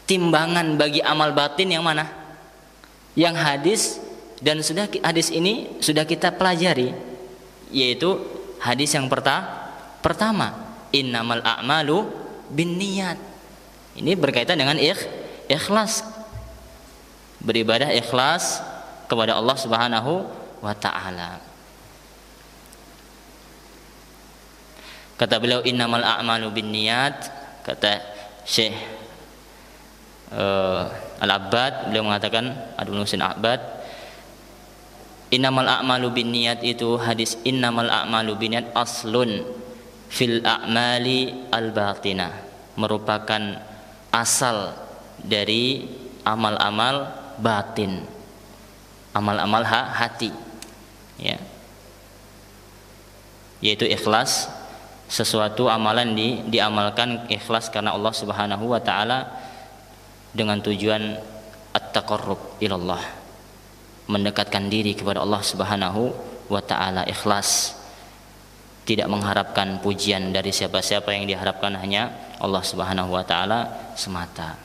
timbangan bagi amal batin yang mana? Yang hadis, dan hadis ini sudah kita pelajari, yaitu hadis yang pertama, innamal a'malu binniyat. Ini berkaitan dengan ikhlas, beribadah ikhlas kepada Allah Subhanahu wa ta'ala. Kata beliau innamal a'malu binniyat, kata Syekh Al-Abbad, beliau mengatakan Abdul Muhsin Abbad, innamal a'malu binniyat itu hadis innamal a'malu binniyat aslun fil a'mali al-batinah, merupakan asal dari amal-amal batin, amal-amal hati, ya, yaitu ikhlas. Sesuatu amalan diamalkan ikhlas karena Allah Subhanahu wa ta'ala dengan tujuan at-taqarrub ilallah, mendekatkan diri kepada Allah Subhanahu wa ta'ala. Ikhlas, tidak mengharapkan pujian dari siapa-siapa, yang diharapkan hanya Allah Subhanahu wa ta'ala semata.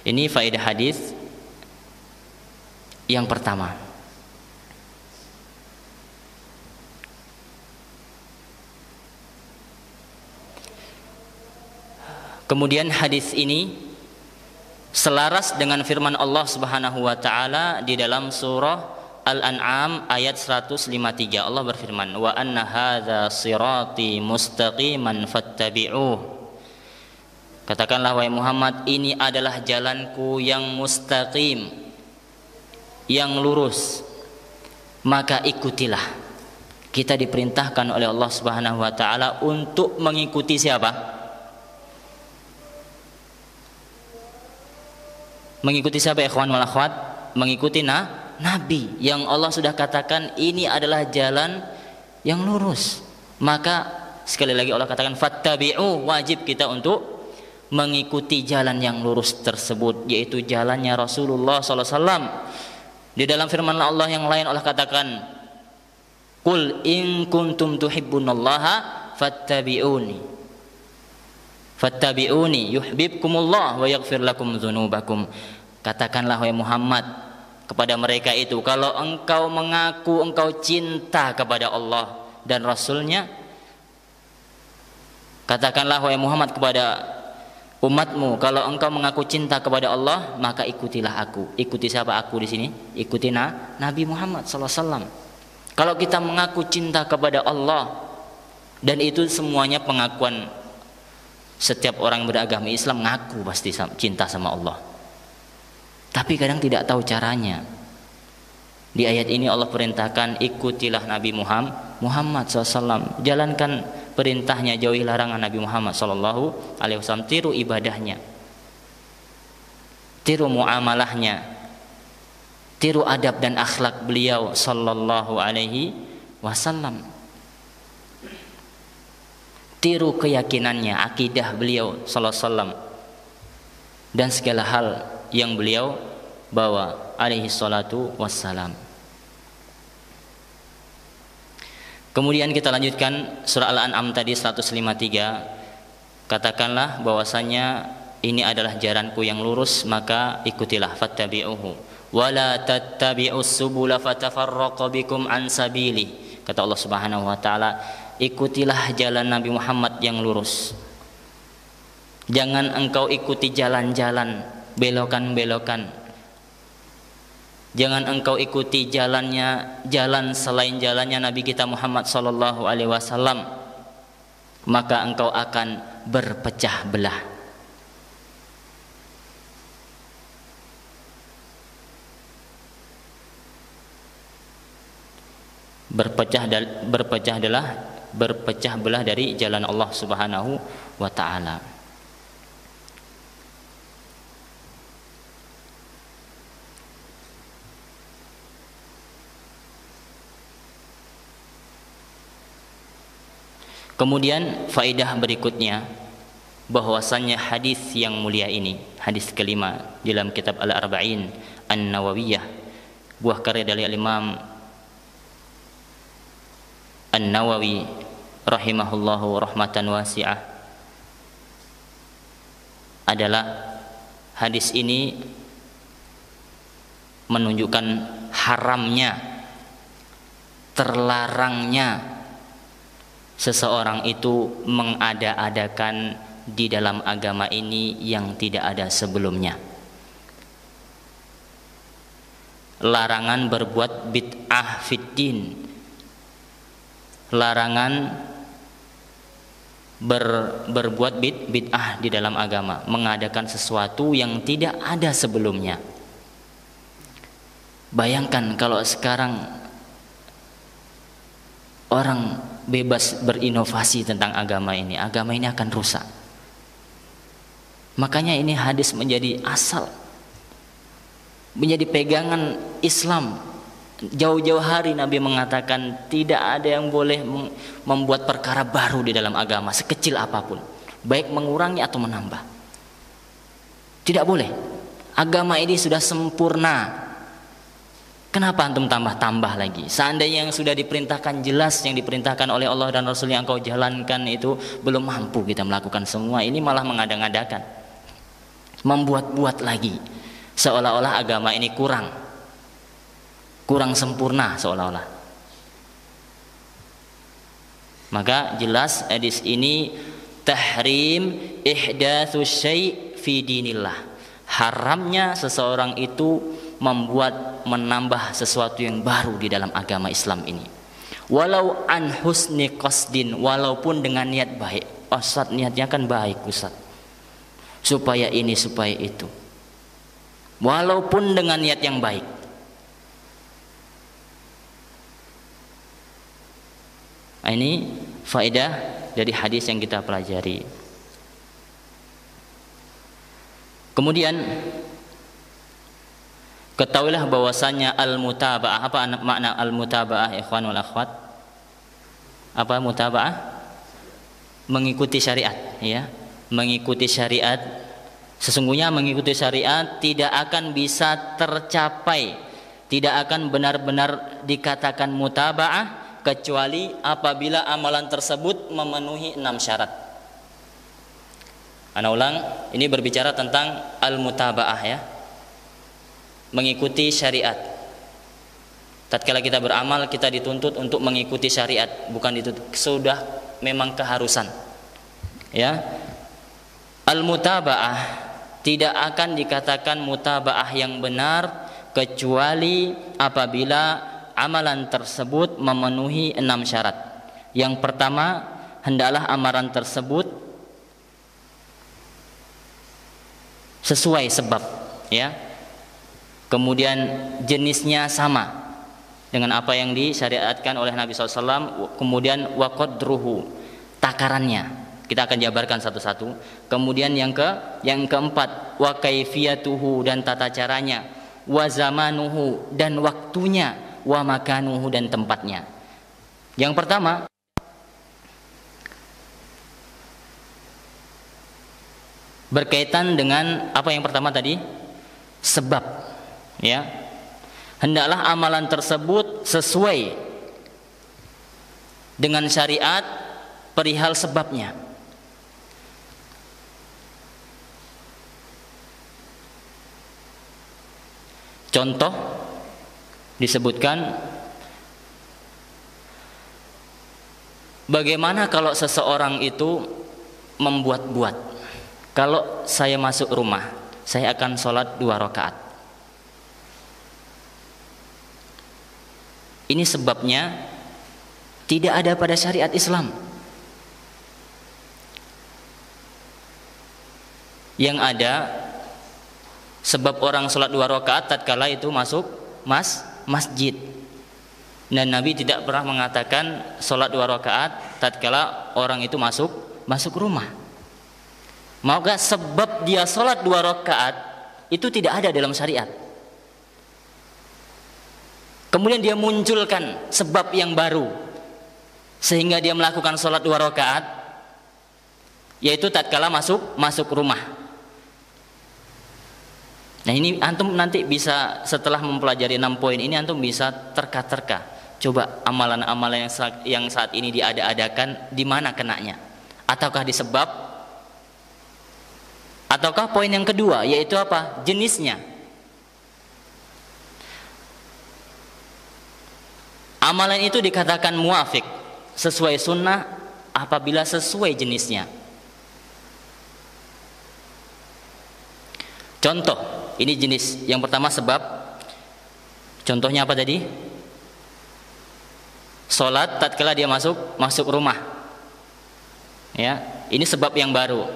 Ini faedah hadis yang pertama. Kemudian hadis ini selaras dengan firman Allah Subhanahu wa taala di dalam surah Al-An'am ayat 153. Allah berfirman, "Wa anna hadza sirati mustaqiman fattabi'uh." Katakanlah wahai Muhammad, ini adalah jalanku yang mustaqim, yang lurus, maka ikutilah. Kita diperintahkan oleh Allah Subhanahu wa taala untuk mengikuti siapa? Mengikuti siapa ya ikhwan wal akhwat? Mengikuti Nabi yang Allah sudah katakan ini adalah jalan yang lurus. Maka sekali lagi Allah katakan fattabi'u, wajib kita untuk mengikuti jalan yang lurus tersebut, yaitu jalannya Rasulullah SAW. Di dalam firman Allah yang lain Allah katakan, "Qul in kuntum tuhibbunallaha fattabi'uni." Fattabi'uni yuhibbukumullah wa yaghfir lakum dzunubakum. Katakanlah wahai Muhammad kepada mereka itu, kalau engkau mengaku engkau cinta kepada Allah dan Rasulnya, katakanlah wahai Muhammad kepada umatmu, kalau engkau mengaku cinta kepada Allah, maka ikutilah aku. Ikuti siapa aku di sini? Ikuti Nabi Muhammad SAW. Kalau kita mengaku cinta kepada Allah, dan itu semuanya pengakuan setiap orang beragama Islam, ngaku pasti cinta sama Allah, tapi kadang tidak tahu caranya. Di ayat ini Allah perintahkan ikutilah Nabi Muhammad SAW, jalankan perintahnya, jauhi larangan Nabi Muhammad SAW, tiru ibadahnya, tiru muamalahnya, tiru adab dan akhlak beliau sallallahu alaihi wasallam, tiru keyakinannya, akidah beliau sallallahu alaihi wasallam, dan segala hal yang beliau bawa alaihi salatu wassalam. Kemudian kita lanjutkan surah Al-An'am tadi 153. Katakanlah bahwasanya ini adalah jalanku yang lurus, maka ikutilah, fattabi'uhu wala tattabi'us subula fatafarraqu bikum an sabili. Kata Allah Subhanahu wa taala, ikutilah jalan Nabi Muhammad yang lurus. Jangan engkau ikuti jalan-jalan, belokan-belokan. Jangan engkau ikuti jalan selain jalannya Nabi kita Muhammad sallallahu alaihi wasallam, maka engkau akan berpecah belah. Berpecah belah dari jalan Allah Subhanahu wa taala. Kemudian faedah berikutnya, bahwasannya hadis yang mulia ini, hadis kelima dalam kitab Al-Arba'in An-Nawawiyah, buah karya dari Imam An-Nawawi rahimahullahu rahmatan wasi'ah, adalah hadis ini menunjukkan haramnya, terlarangnya seseorang itu mengada-adakan di dalam agama ini yang tidak ada sebelumnya. Larangan berbuat bid'ah fiddin, larangan berbuat bid'ah di dalam agama, mengadakan sesuatu yang tidak ada sebelumnya. Bayangkan kalau sekarang orang bebas berinovasi tentang agama ini akan rusak. Makanya ini hadis menjadi asal, menjadi pegangan Islam. Jauh-jauh hari Nabi mengatakan tidak ada yang boleh membuat perkara baru di dalam agama, sekecil apapun, baik mengurangi atau menambah. Tidak boleh. Agama ini sudah sempurna. Kenapa antum tambah-tambah lagi? Seandainya yang sudah diperintahkan jelas, yang diperintahkan oleh Allah dan Rasul yang kau jalankan itu belum mampu kita melakukan semua, ini malah mengada-ngadakan, membuat-buat lagi, seolah-olah agama ini kurang sempurna seolah-olah. Maka jelas hadis ini tahrim ihdatsus syai' fi dinillah. Haramnya seseorang itu menambah sesuatu yang baru di dalam agama Islam ini. Walau an husni qasdin, walaupun dengan niat baik. Ustaz, niatnya kan baik Ustaz, supaya ini supaya itu. Walaupun dengan niat yang baik. Ini faedah dari hadis yang kita pelajari. Kemudian ketahuilah bahwasanya al-mutaba'ah. Apa makna al-mutaba'ah, ikhwan wal akhwat? Apa mutaba'ah? Mengikuti syariat, ya. Mengikuti syariat. Sesungguhnya mengikuti syariat tidak akan bisa tercapai, tidak akan benar-benar dikatakan mutaba'ah kecuali apabila amalan tersebut memenuhi 6 syarat. Ana ulang, ini berbicara tentang al-mutaba'ah, ya. Mengikuti syariat. Tatkala kita beramal, kita dituntut untuk mengikuti syariat, bukan dituntut, sudah memang keharusan. Ya. Al-mutaba'ah tidak akan dikatakan mutaba'ah yang benar kecuali apabila amalan tersebut memenuhi 6 syarat. Yang pertama, hendaklah amalan tersebut sesuai sebab, ya. Kemudian jenisnya sama dengan apa yang disyariatkan oleh Nabi SAW. Kemudian waqadruhu, takarannya kita akan jabarkan satu-satu. Kemudian yang keempat, wa kaifiyatuhu, dan tata caranya. wa zamanuhu dan waktunya, wa makanuhu dan tempatnya. Yang pertama, berkaitan dengan apa yang pertama tadi? Sebab, ya. Hendaklah amalan tersebut sesuai dengan syariat perihal sebabnya. Contoh disebutkan, bagaimana kalau seseorang itu membuat-buat, kalau saya masuk rumah saya akan sholat 2 rakaat. Ini sebabnya tidak ada pada syariat Islam. Yang ada sebab orang sholat 2 rakaat tatkala itu masuk masjid. Dan Nabi tidak pernah mengatakan sholat 2 rakaat tatkala orang itu masuk rumah. Maka sebab dia sholat 2 rakaat itu tidak ada dalam syariat. Kemudian dia munculkan sebab yang baru sehingga dia melakukan sholat 2 rakaat, yaitu tatkala masuk rumah. Nah, ini antum nanti bisa setelah mempelajari 6 poin ini antum bisa terka-terka. Coba amalan-amalan yang saat ini diada-adakan di mana kenanya? Ataukah di sebab? Ataukah poin yang kedua yaitu apa? Jenisnya. Amalan itu dikatakan muafik, sesuai sunnah apabila sesuai jenisnya. Contoh, ini jenis yang pertama sebab. Contohnya apa tadi? Salat tatkala dia masuk rumah. Ya, ini sebab yang baru,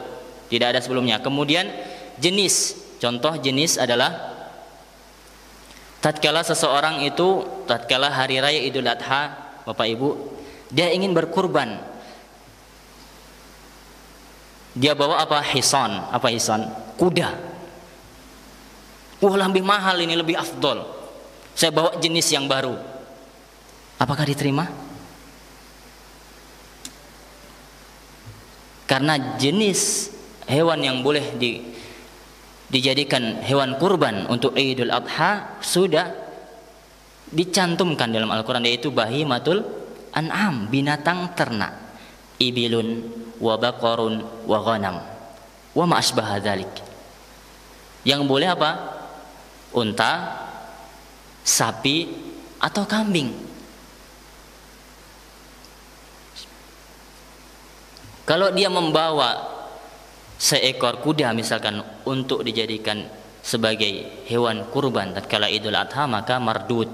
tidak ada sebelumnya. Kemudian jenis, contoh jenis adalah tatkala seseorang itu tatkala hari raya Idul Adha, Bapak Ibu, dia ingin berkurban. Dia bawa apa? Hisan. Apa hisan? Kuda. Wah, lebih mahal ini, lebih afdol. Saya bawa jenis yang baru. Apakah diterima? Karena jenis hewan yang boleh dijadikan hewan kurban untuk Idul Adha sudah dicantumkan dalam Al-Quran, yaitu bahimatul an'am, binatang ternak, ibilun wa baqarun wa ghanam wa ma asbaha dzalik. Yang boleh apa? Unta, sapi, atau kambing. Kalau dia membawa seekor kuda misalkan untuk dijadikan sebagai hewan kurban tatkala Idul Adha, maka mardud,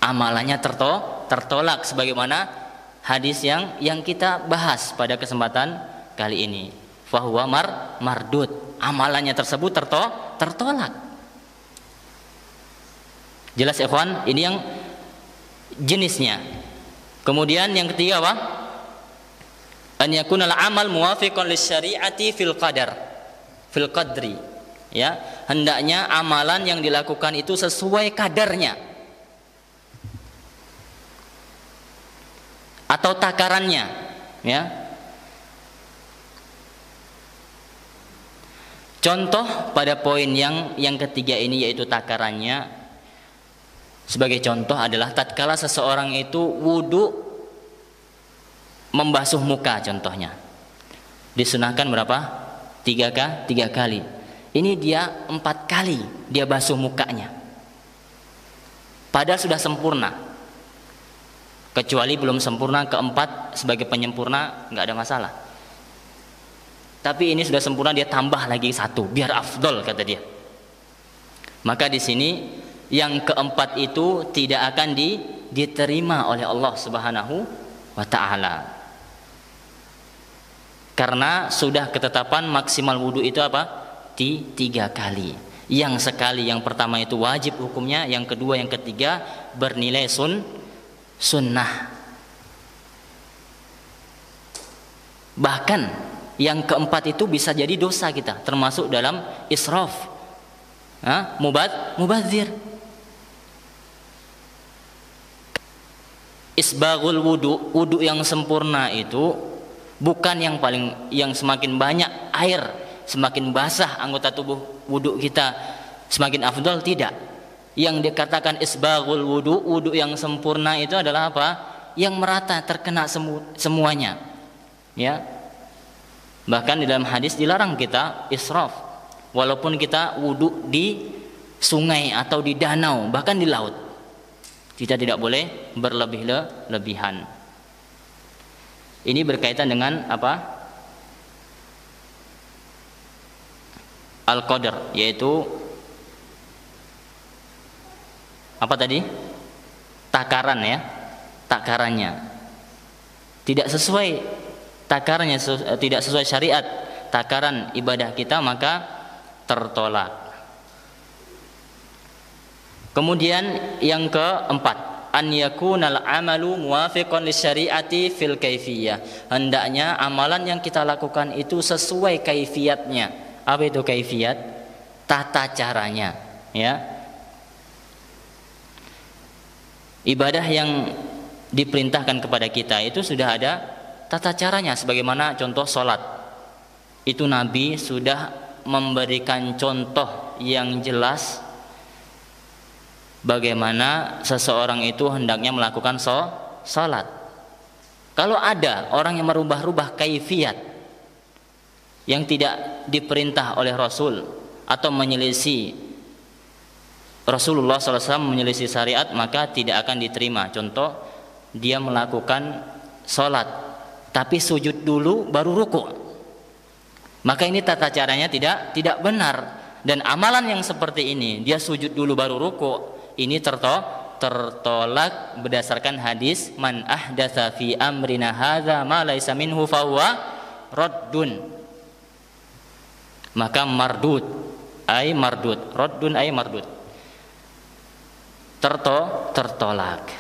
amalannya tertolak sebagaimana hadis yang kita bahas pada kesempatan kali ini. Fahuwa mardud, amalannya tersebut tertolak. Jelas ikhwan, ini yang jenisnya. Kemudian yang ketiga apa? An yakunal amal muwafiqan lisyari'ati fil qadri. Ya, hendaknya amalan yang dilakukan itu sesuai kadarnya atau takarannya, ya. Contoh pada poin yang ketiga ini yaitu takarannya. Sebagai contoh adalah tatkala seseorang itu wudu membasuh muka, contohnya disunahkan berapa? 3 kali. Ini dia 4 kali dia basuh mukanya, padahal sudah sempurna. Kecuali belum sempurna keempat sebagai penyempurna, nggak ada masalah. Tapi ini sudah sempurna, dia tambah lagi 1 biar afdol kata dia. Maka di sini yang keempat itu tidak akan diterima oleh Allah Subhanahu wa ta'ala, karena sudah ketetapan maksimal wudu itu apa? 3 kali. Yang sekali yang pertama itu wajib hukumnya, yang kedua, yang ketiga bernilai sunnah. Bahkan yang keempat itu bisa jadi dosa kita, termasuk dalam israf. Mubadzir. Isbaghul wudu yang sempurna itu bukan yang semakin banyak air, semakin basah anggota tubuh wudu kita semakin afdal, tidak. Yang dikatakan isbaghul wudu yang sempurna itu adalah apa? Yang merata, terkena semuanya. Ya. Bahkan di dalam hadis dilarang kita israf. Walaupun kita wudu di sungai atau di danau, bahkan di laut. Kita tidak boleh berlebihan. Ini berkaitan dengan apa? Al-qadar, yaitu apa tadi? Takaran ya. Takarannya. Tidak sesuai takarannya, tidak sesuai syariat, takaran ibadah kita, maka tertolak. Kemudian yang keempat, an yakunal amalu muwafiqan lisyariati fil kaifiyah. Hendaknya amalan yang kita lakukan itu sesuai kaifiatnya. Apa itu kaifiyat? Tata caranya, ya. Ibadah yang diperintahkan kepada kita itu sudah ada tata caranya, sebagaimana contoh sholat. Itu Nabi sudah memberikan contoh yang jelas bagaimana seseorang itu hendaknya melakukan sholat. Kalau ada orang yang merubah-rubah kaifiyat yang tidak diperintah oleh Rasul atau menyelisih Rasulullah SAW, menyelisih syariat, maka tidak akan diterima. Contoh, dia melakukan sholat tapi sujud dulu baru ruku, maka ini tata caranya tidak benar. Dan amalan yang seperti ini, dia sujud dulu baru ruku, ini tertolak berdasarkan hadis man ahdatsa fi amrina hadza ma laisa minhu fahuwa raddun. Maka mardud ay mardud, raddun ay mardud, tertolak.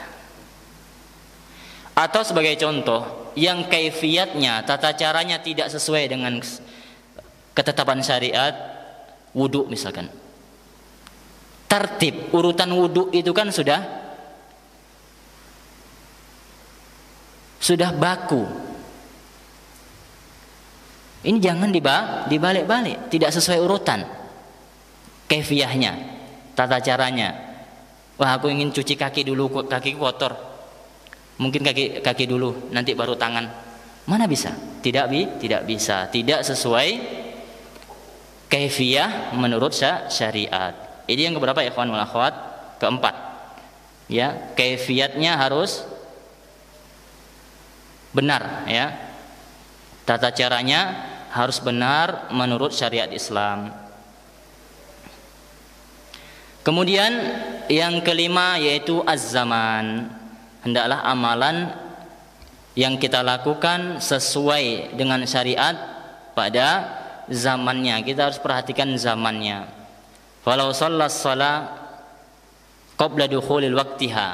Atau sebagai contoh yang kaifiatnya, tata caranya tidak sesuai dengan ketetapan syariat, wudu misalkan. Tertib urutan wudu itu kan sudah baku. Ini jangan dibalik-balik, tidak sesuai urutan kaifiyahnya, tata caranya. Wah, aku ingin cuci kaki dulu, kaki kotor. Mungkin kaki dulu, nanti baru tangan. Mana bisa? Tidak bisa. Tidak sesuai kaifiyah menurut syariat. Ini yang keberapa ya ikhwan wal akhwat? Keempat. Ya, kaifiyatnya harus benar ya. Tata caranya harus benar menurut syariat Islam. Kemudian yang kelima yaitu az-zaman. Hendaklah amalan yang kita lakukan sesuai dengan syariat pada zamannya. Kita harus perhatikan zamannya. Walau shallas shalah qabla dukhulil waqtiha.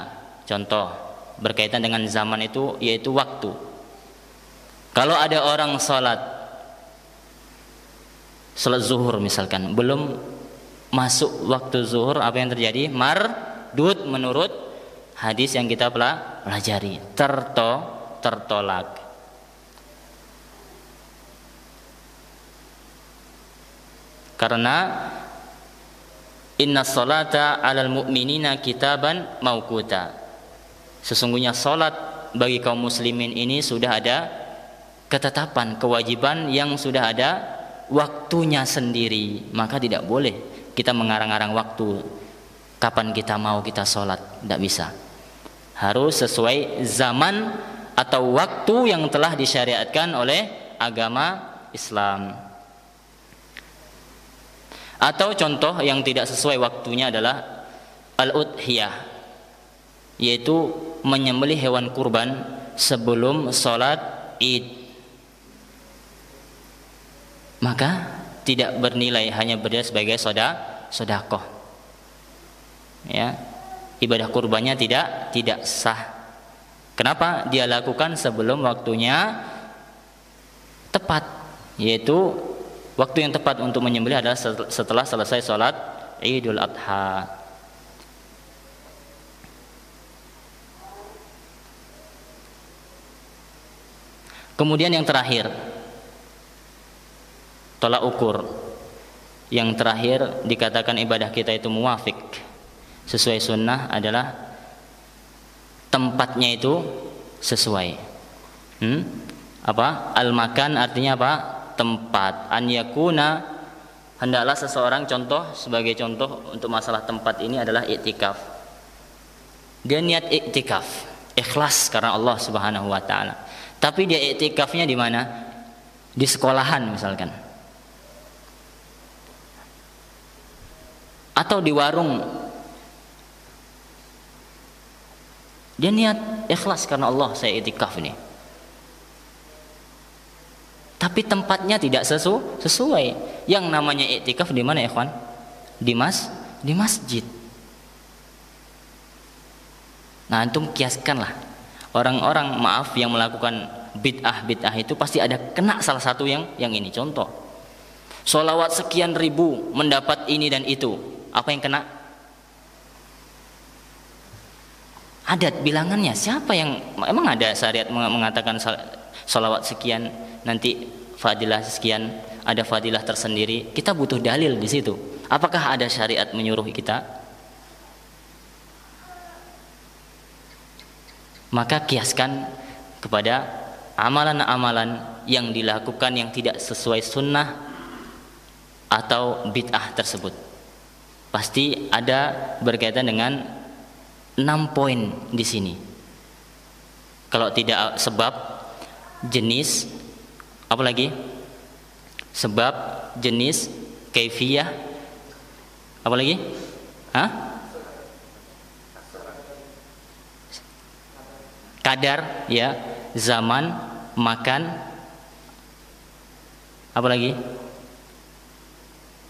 Contoh berkaitan dengan zaman itu yaitu waktu. Kalau ada orang salat zuhur misalkan, belum masuk waktu zuhur, apa yang terjadi? Mardud menurut hadis yang kita pelajari, tertolak. Karena inna sholata 'alal mu'minina kitaban mauquta. Sesungguhnya salat bagi kaum muslimin ini sudah ada ketetapan, kewajiban yang sudah ada waktunya sendiri. Maka tidak boleh kita mengarang-arang waktu kapan kita mau kita salat, tidak bisa. Harus sesuai zaman atau waktu yang telah disyariatkan oleh agama Islam. Atau contoh yang tidak sesuai waktunya adalah al-udhiyah, yaitu menyembelih hewan kurban sebelum sholat id. Maka tidak bernilai, hanya bernilai sebagai sedekah. Ya, ibadah kurbannya tidak sah. Kenapa? Dia lakukan sebelum waktunya tepat, yaitu waktu yang tepat untuk menyembelih adalah setelah selesai sholat Idul Adha. Kemudian yang terakhir, tolak ukur. Yang terakhir dikatakan ibadah kita itu muwafiq, sesuai sunnah, adalah tempatnya itu sesuai. Al-makan artinya apa? Tempat. An yakuna, hendaklah seseorang, contoh, sebagai contoh untuk masalah tempat ini adalah iktikaf. Dia niat iktikaf, ikhlas karena Allah Subhanahu wa taala. Tapi dia iktikafnya di mana? Di sekolahan misalkan. Atau di warung. Dia niat ikhlas karena Allah, saya iktikaf ini. Tapi tempatnya tidak sesuai. Yang namanya iktikaf di mana, ikhwan? Di masjid. Nah, antum kiaskanlah. Orang-orang, maaf, yang melakukan bid'ah itu pasti ada kena salah satu yang ini. Contoh, sholawat sekian ribu mendapat ini dan itu. Apa yang kena? Adat bilangannya. Siapa yang, emang ada syariat mengatakan sholawat sekian nanti fadilah sekian, ada fadilah tersendiri? Kita butuh dalil di situ. Apakah ada syariat menyuruh kita? Maka kiaskan kepada amalan-amalan yang dilakukan yang tidak sesuai sunnah atau bid'ah tersebut. Pasti ada berkaitan dengan 6 poin di sini. Kalau tidak sebab, jenis, apa lagi? Sebab, jenis, kaifiyah, apa lagi? Kadar, ya, zaman, makan, apa lagi?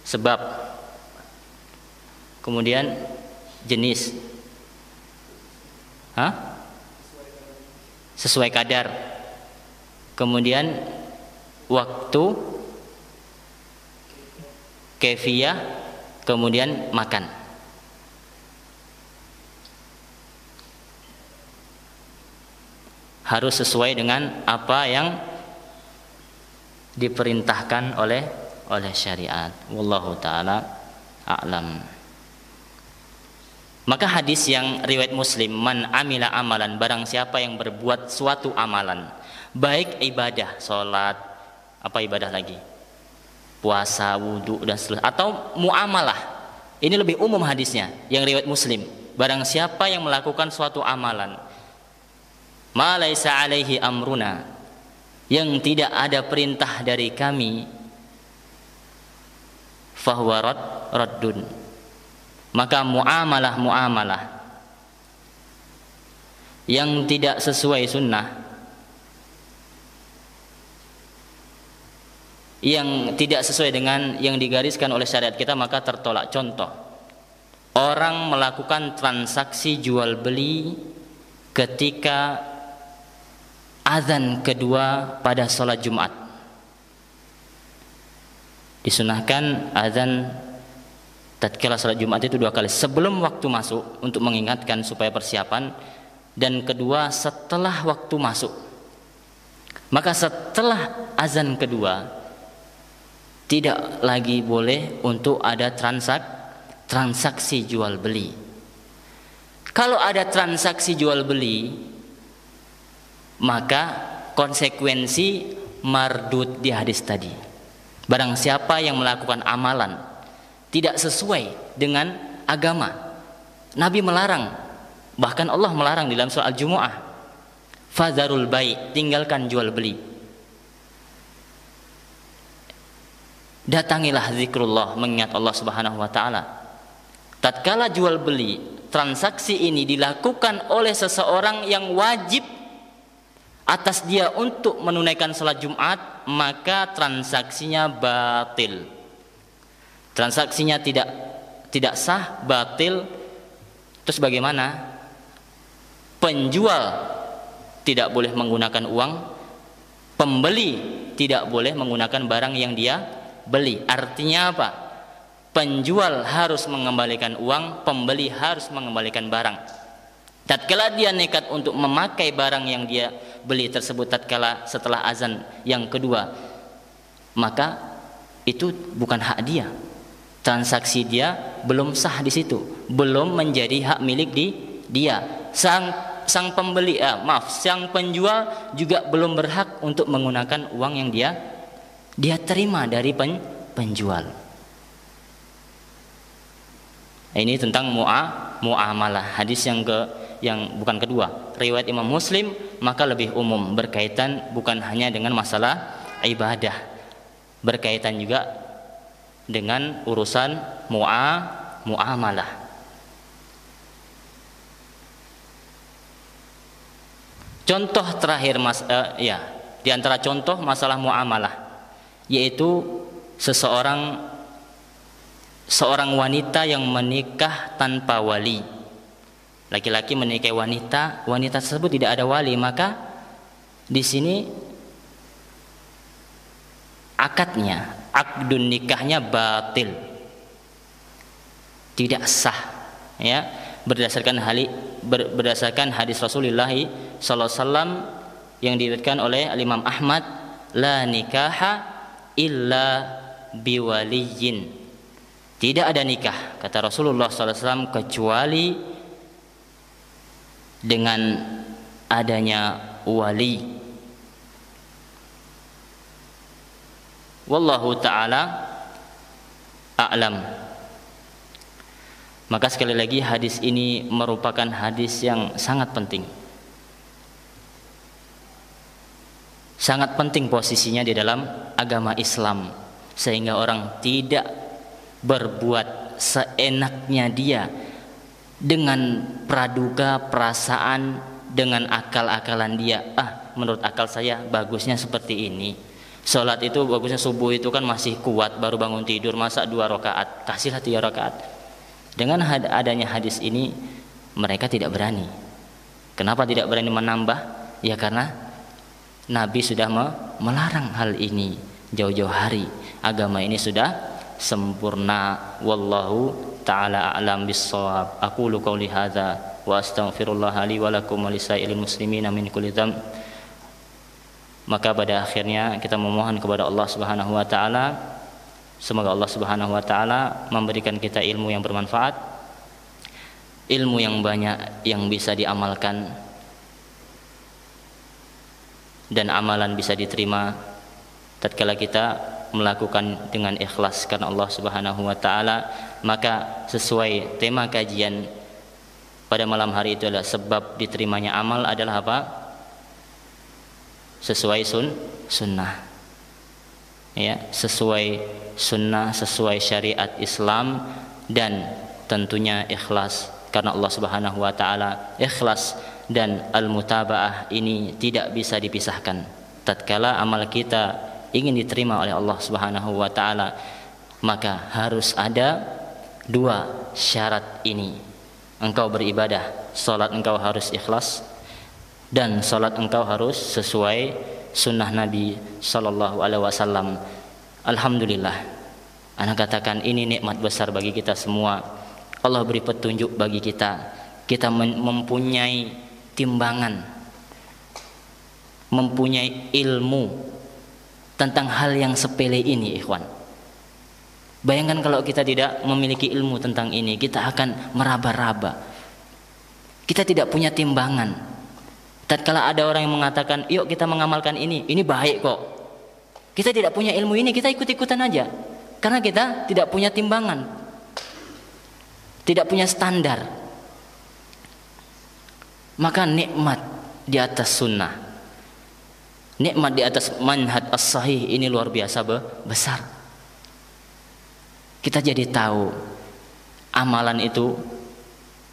Sebab, kemudian jenis, sesuai kadar, kemudian waktu, kaifiyah, kemudian makan. Harus sesuai dengan apa yang diperintahkan oleh syariat. Wallahu taala a'lam. Maka hadis yang riwayat Muslim, man amila amalan, barang siapa yang berbuat suatu amalan, baik ibadah, salat, apa ibadah lagi? Puasa, wudu dan seterusnya, atau muamalah. Ini lebih umum hadisnya yang riwayat Muslim. Barang siapa yang melakukan suatu amalan, ma laisa alaihi amruna, yang tidak ada perintah dari kami, fahuwa raddun, maka muamalah yang tidak sesuai sunnah, yang tidak sesuai dengan yang digariskan oleh syariat kita, maka tertolak. Contoh, orang melakukan transaksi jual beli ketika azan kedua pada sholat Jumat. Disunahkan azan tatkala sholat Jumat itu 2 kali, sebelum waktu masuk untuk mengingatkan supaya persiapan, dan kedua setelah waktu masuk. Maka setelah azan kedua tidak lagi boleh untuk ada transaksi jual beli. Kalau ada transaksi jual beli, maka konsekuensi mardud di hadis tadi. Barang siapa yang melakukan amalan tidak sesuai dengan agama, Nabi melarang, bahkan Allah melarang di dalam surah Al-Jumu'ah, fadzarul bai', tinggalkan jual beli. Datangilah zikrullah, mengingat Allah Subhanahu wa taala. Tatkala jual beli, transaksi ini dilakukan oleh seseorang yang wajib atas dia untuk menunaikan salat Jumat, maka transaksinya batil. Transaksinya tidak sah, batil. Terus bagaimana? Penjual tidak boleh menggunakan uang, pembeli tidak boleh menggunakan barang yang dia beli. Artinya apa? penjual harus mengembalikan uang, pembeli harus mengembalikan barang. Tatkala dia nekat untuk memakai barang yang dia beli tersebut tatkala setelah azan yang kedua, maka itu bukan hak dia. Transaksi dia belum sah di situ, belum menjadi hak milik dia. Sang pembeli, sang penjual juga belum berhak untuk menggunakan uang yang dia terima dari penjual. Ini tentang muamalah. Hadis yang bukan kedua, riwayat Imam Muslim, maka lebih umum, berkaitan bukan hanya dengan masalah ibadah, berkaitan juga dengan urusan muamalah. Contoh terakhir di antara contoh masalah muamalah, yaitu seorang wanita yang menikah tanpa wali. Laki-laki menikahi wanita tersebut tidak ada wali, maka di sini akdun nikahnya batil, tidak sah, ya, berdasarkan hadis Rasulullah sallallahu alaihi wasallam yang diriwayatkan oleh Imam Ahmad, la nikaha illa biwaliyin. Tidak ada nikah, kata Rasulullah sallallahu alaihi wasallam, kecuali dengan adanya wali. Wallahu ta'ala a'lam. Maka sekali lagi hadis ini merupakan hadis yang sangat penting. Sangat penting posisinya di dalam agama Islam, sehingga orang tidak berbuat seenaknya dia dengan praduga, perasaan, dengan akal-akalan dia. Menurut akal saya bagusnya seperti ini. Sholat itu bagusnya subuh itu kan masih kuat, baru bangun tidur, masa 2 rakaat, kasihlah 3 rakaat. Dengan adanya hadis ini mereka tidak berani. Kenapa tidak berani menambah? Ya karena Nabi sudah melarang hal ini jauh-jauh hari. Agama ini sudah sempurna. Wallahu ta'ala a'lam bis-shawab. Aqulu qouli hadza wa astaghfirullah li wa lakum wa lisairil muslimina min kulli dzamb. Maka pada akhirnya kita memohon kepada Allah Subhanahu wa taala, semoga Allah Subhanahu wa taala memberikan kita ilmu yang bermanfaat, ilmu yang banyak yang bisa diamalkan, dan amalan bisa diterima tatkala kita melakukan dengan ikhlas karena Allah Subhanahu wa taala. Maka sesuai tema kajian pada malam hari itu adalah sebab diterimanya amal adalah apa? Sesuai sunnah, ya, sesuai sunnah, sesuai syariat Islam, dan tentunya ikhlas karena Allah Subhanahu wa taala. Ikhlas dan al-mutabaah ini tidak bisa dipisahkan. Tatkala amal kita ingin diterima oleh Allah Subhanahu wa taala, maka harus ada 2 syarat ini. Engkau beribadah, salat engkau harus ikhlas, dan salat engkau harus sesuai sunnah Nabi sallallahu alaihi wasallam. Alhamdulillah, ana katakan ini nikmat besar bagi kita semua. Allah beri petunjuk bagi kita. Kita mempunyai timbangan, mempunyai ilmu tentang hal yang sepele ini, ikhwan. Bayangkan kalau kita tidak memiliki ilmu tentang ini, kita akan meraba-raba. Kita tidak punya timbangan. Tatkala ada orang yang mengatakan, yuk kita mengamalkan ini baik kok. Kita tidak punya ilmu ini, kita ikut-ikutan aja. Karena kita tidak punya timbangan, tidak punya standar. Maka nikmat di atas sunnah, nikmat di atas manhaj as-sahih ini luar biasa besar. Kita jadi tahu amalan itu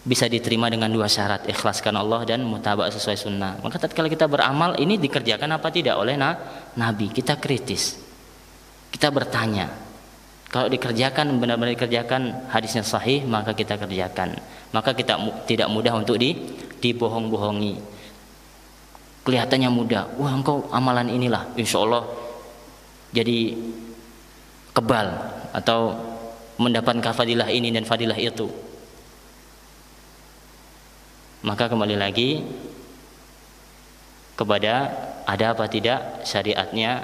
bisa diterima dengan 2 syarat, ikhlaskan Allah dan mutaba'ah sesuai sunnah. Maka tatkala kita beramal, ini dikerjakan apa tidak oleh Nabi, kita kritis, kita bertanya. Kalau dikerjakan, benar-benar dikerjakan, hadisnya sahih, maka kita kerjakan. Maka kita tidak mudah untuk dibohong-bohongi. Kelihatannya mudah, wah engkau amalan inilah, insya Allah jadi kebal atau mendapatkan fadilah ini dan fadilah itu. Maka kembali lagi kepada ada apa tidak syariatnya,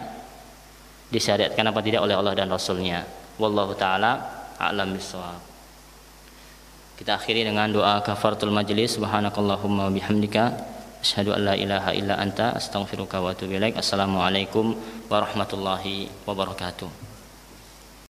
disyariatkan apa tidak oleh Allah dan Rasulnya. Wallahu ta'ala a'lam bishawab. Kita akhiri dengan doa kafaratul majlis. Subhanakallahumma bihamdika asyhadu an la ilaha illa anta astaghfiruka wa atubu ilaik. Assalamualaikum warahmatullahi wabarakatuh.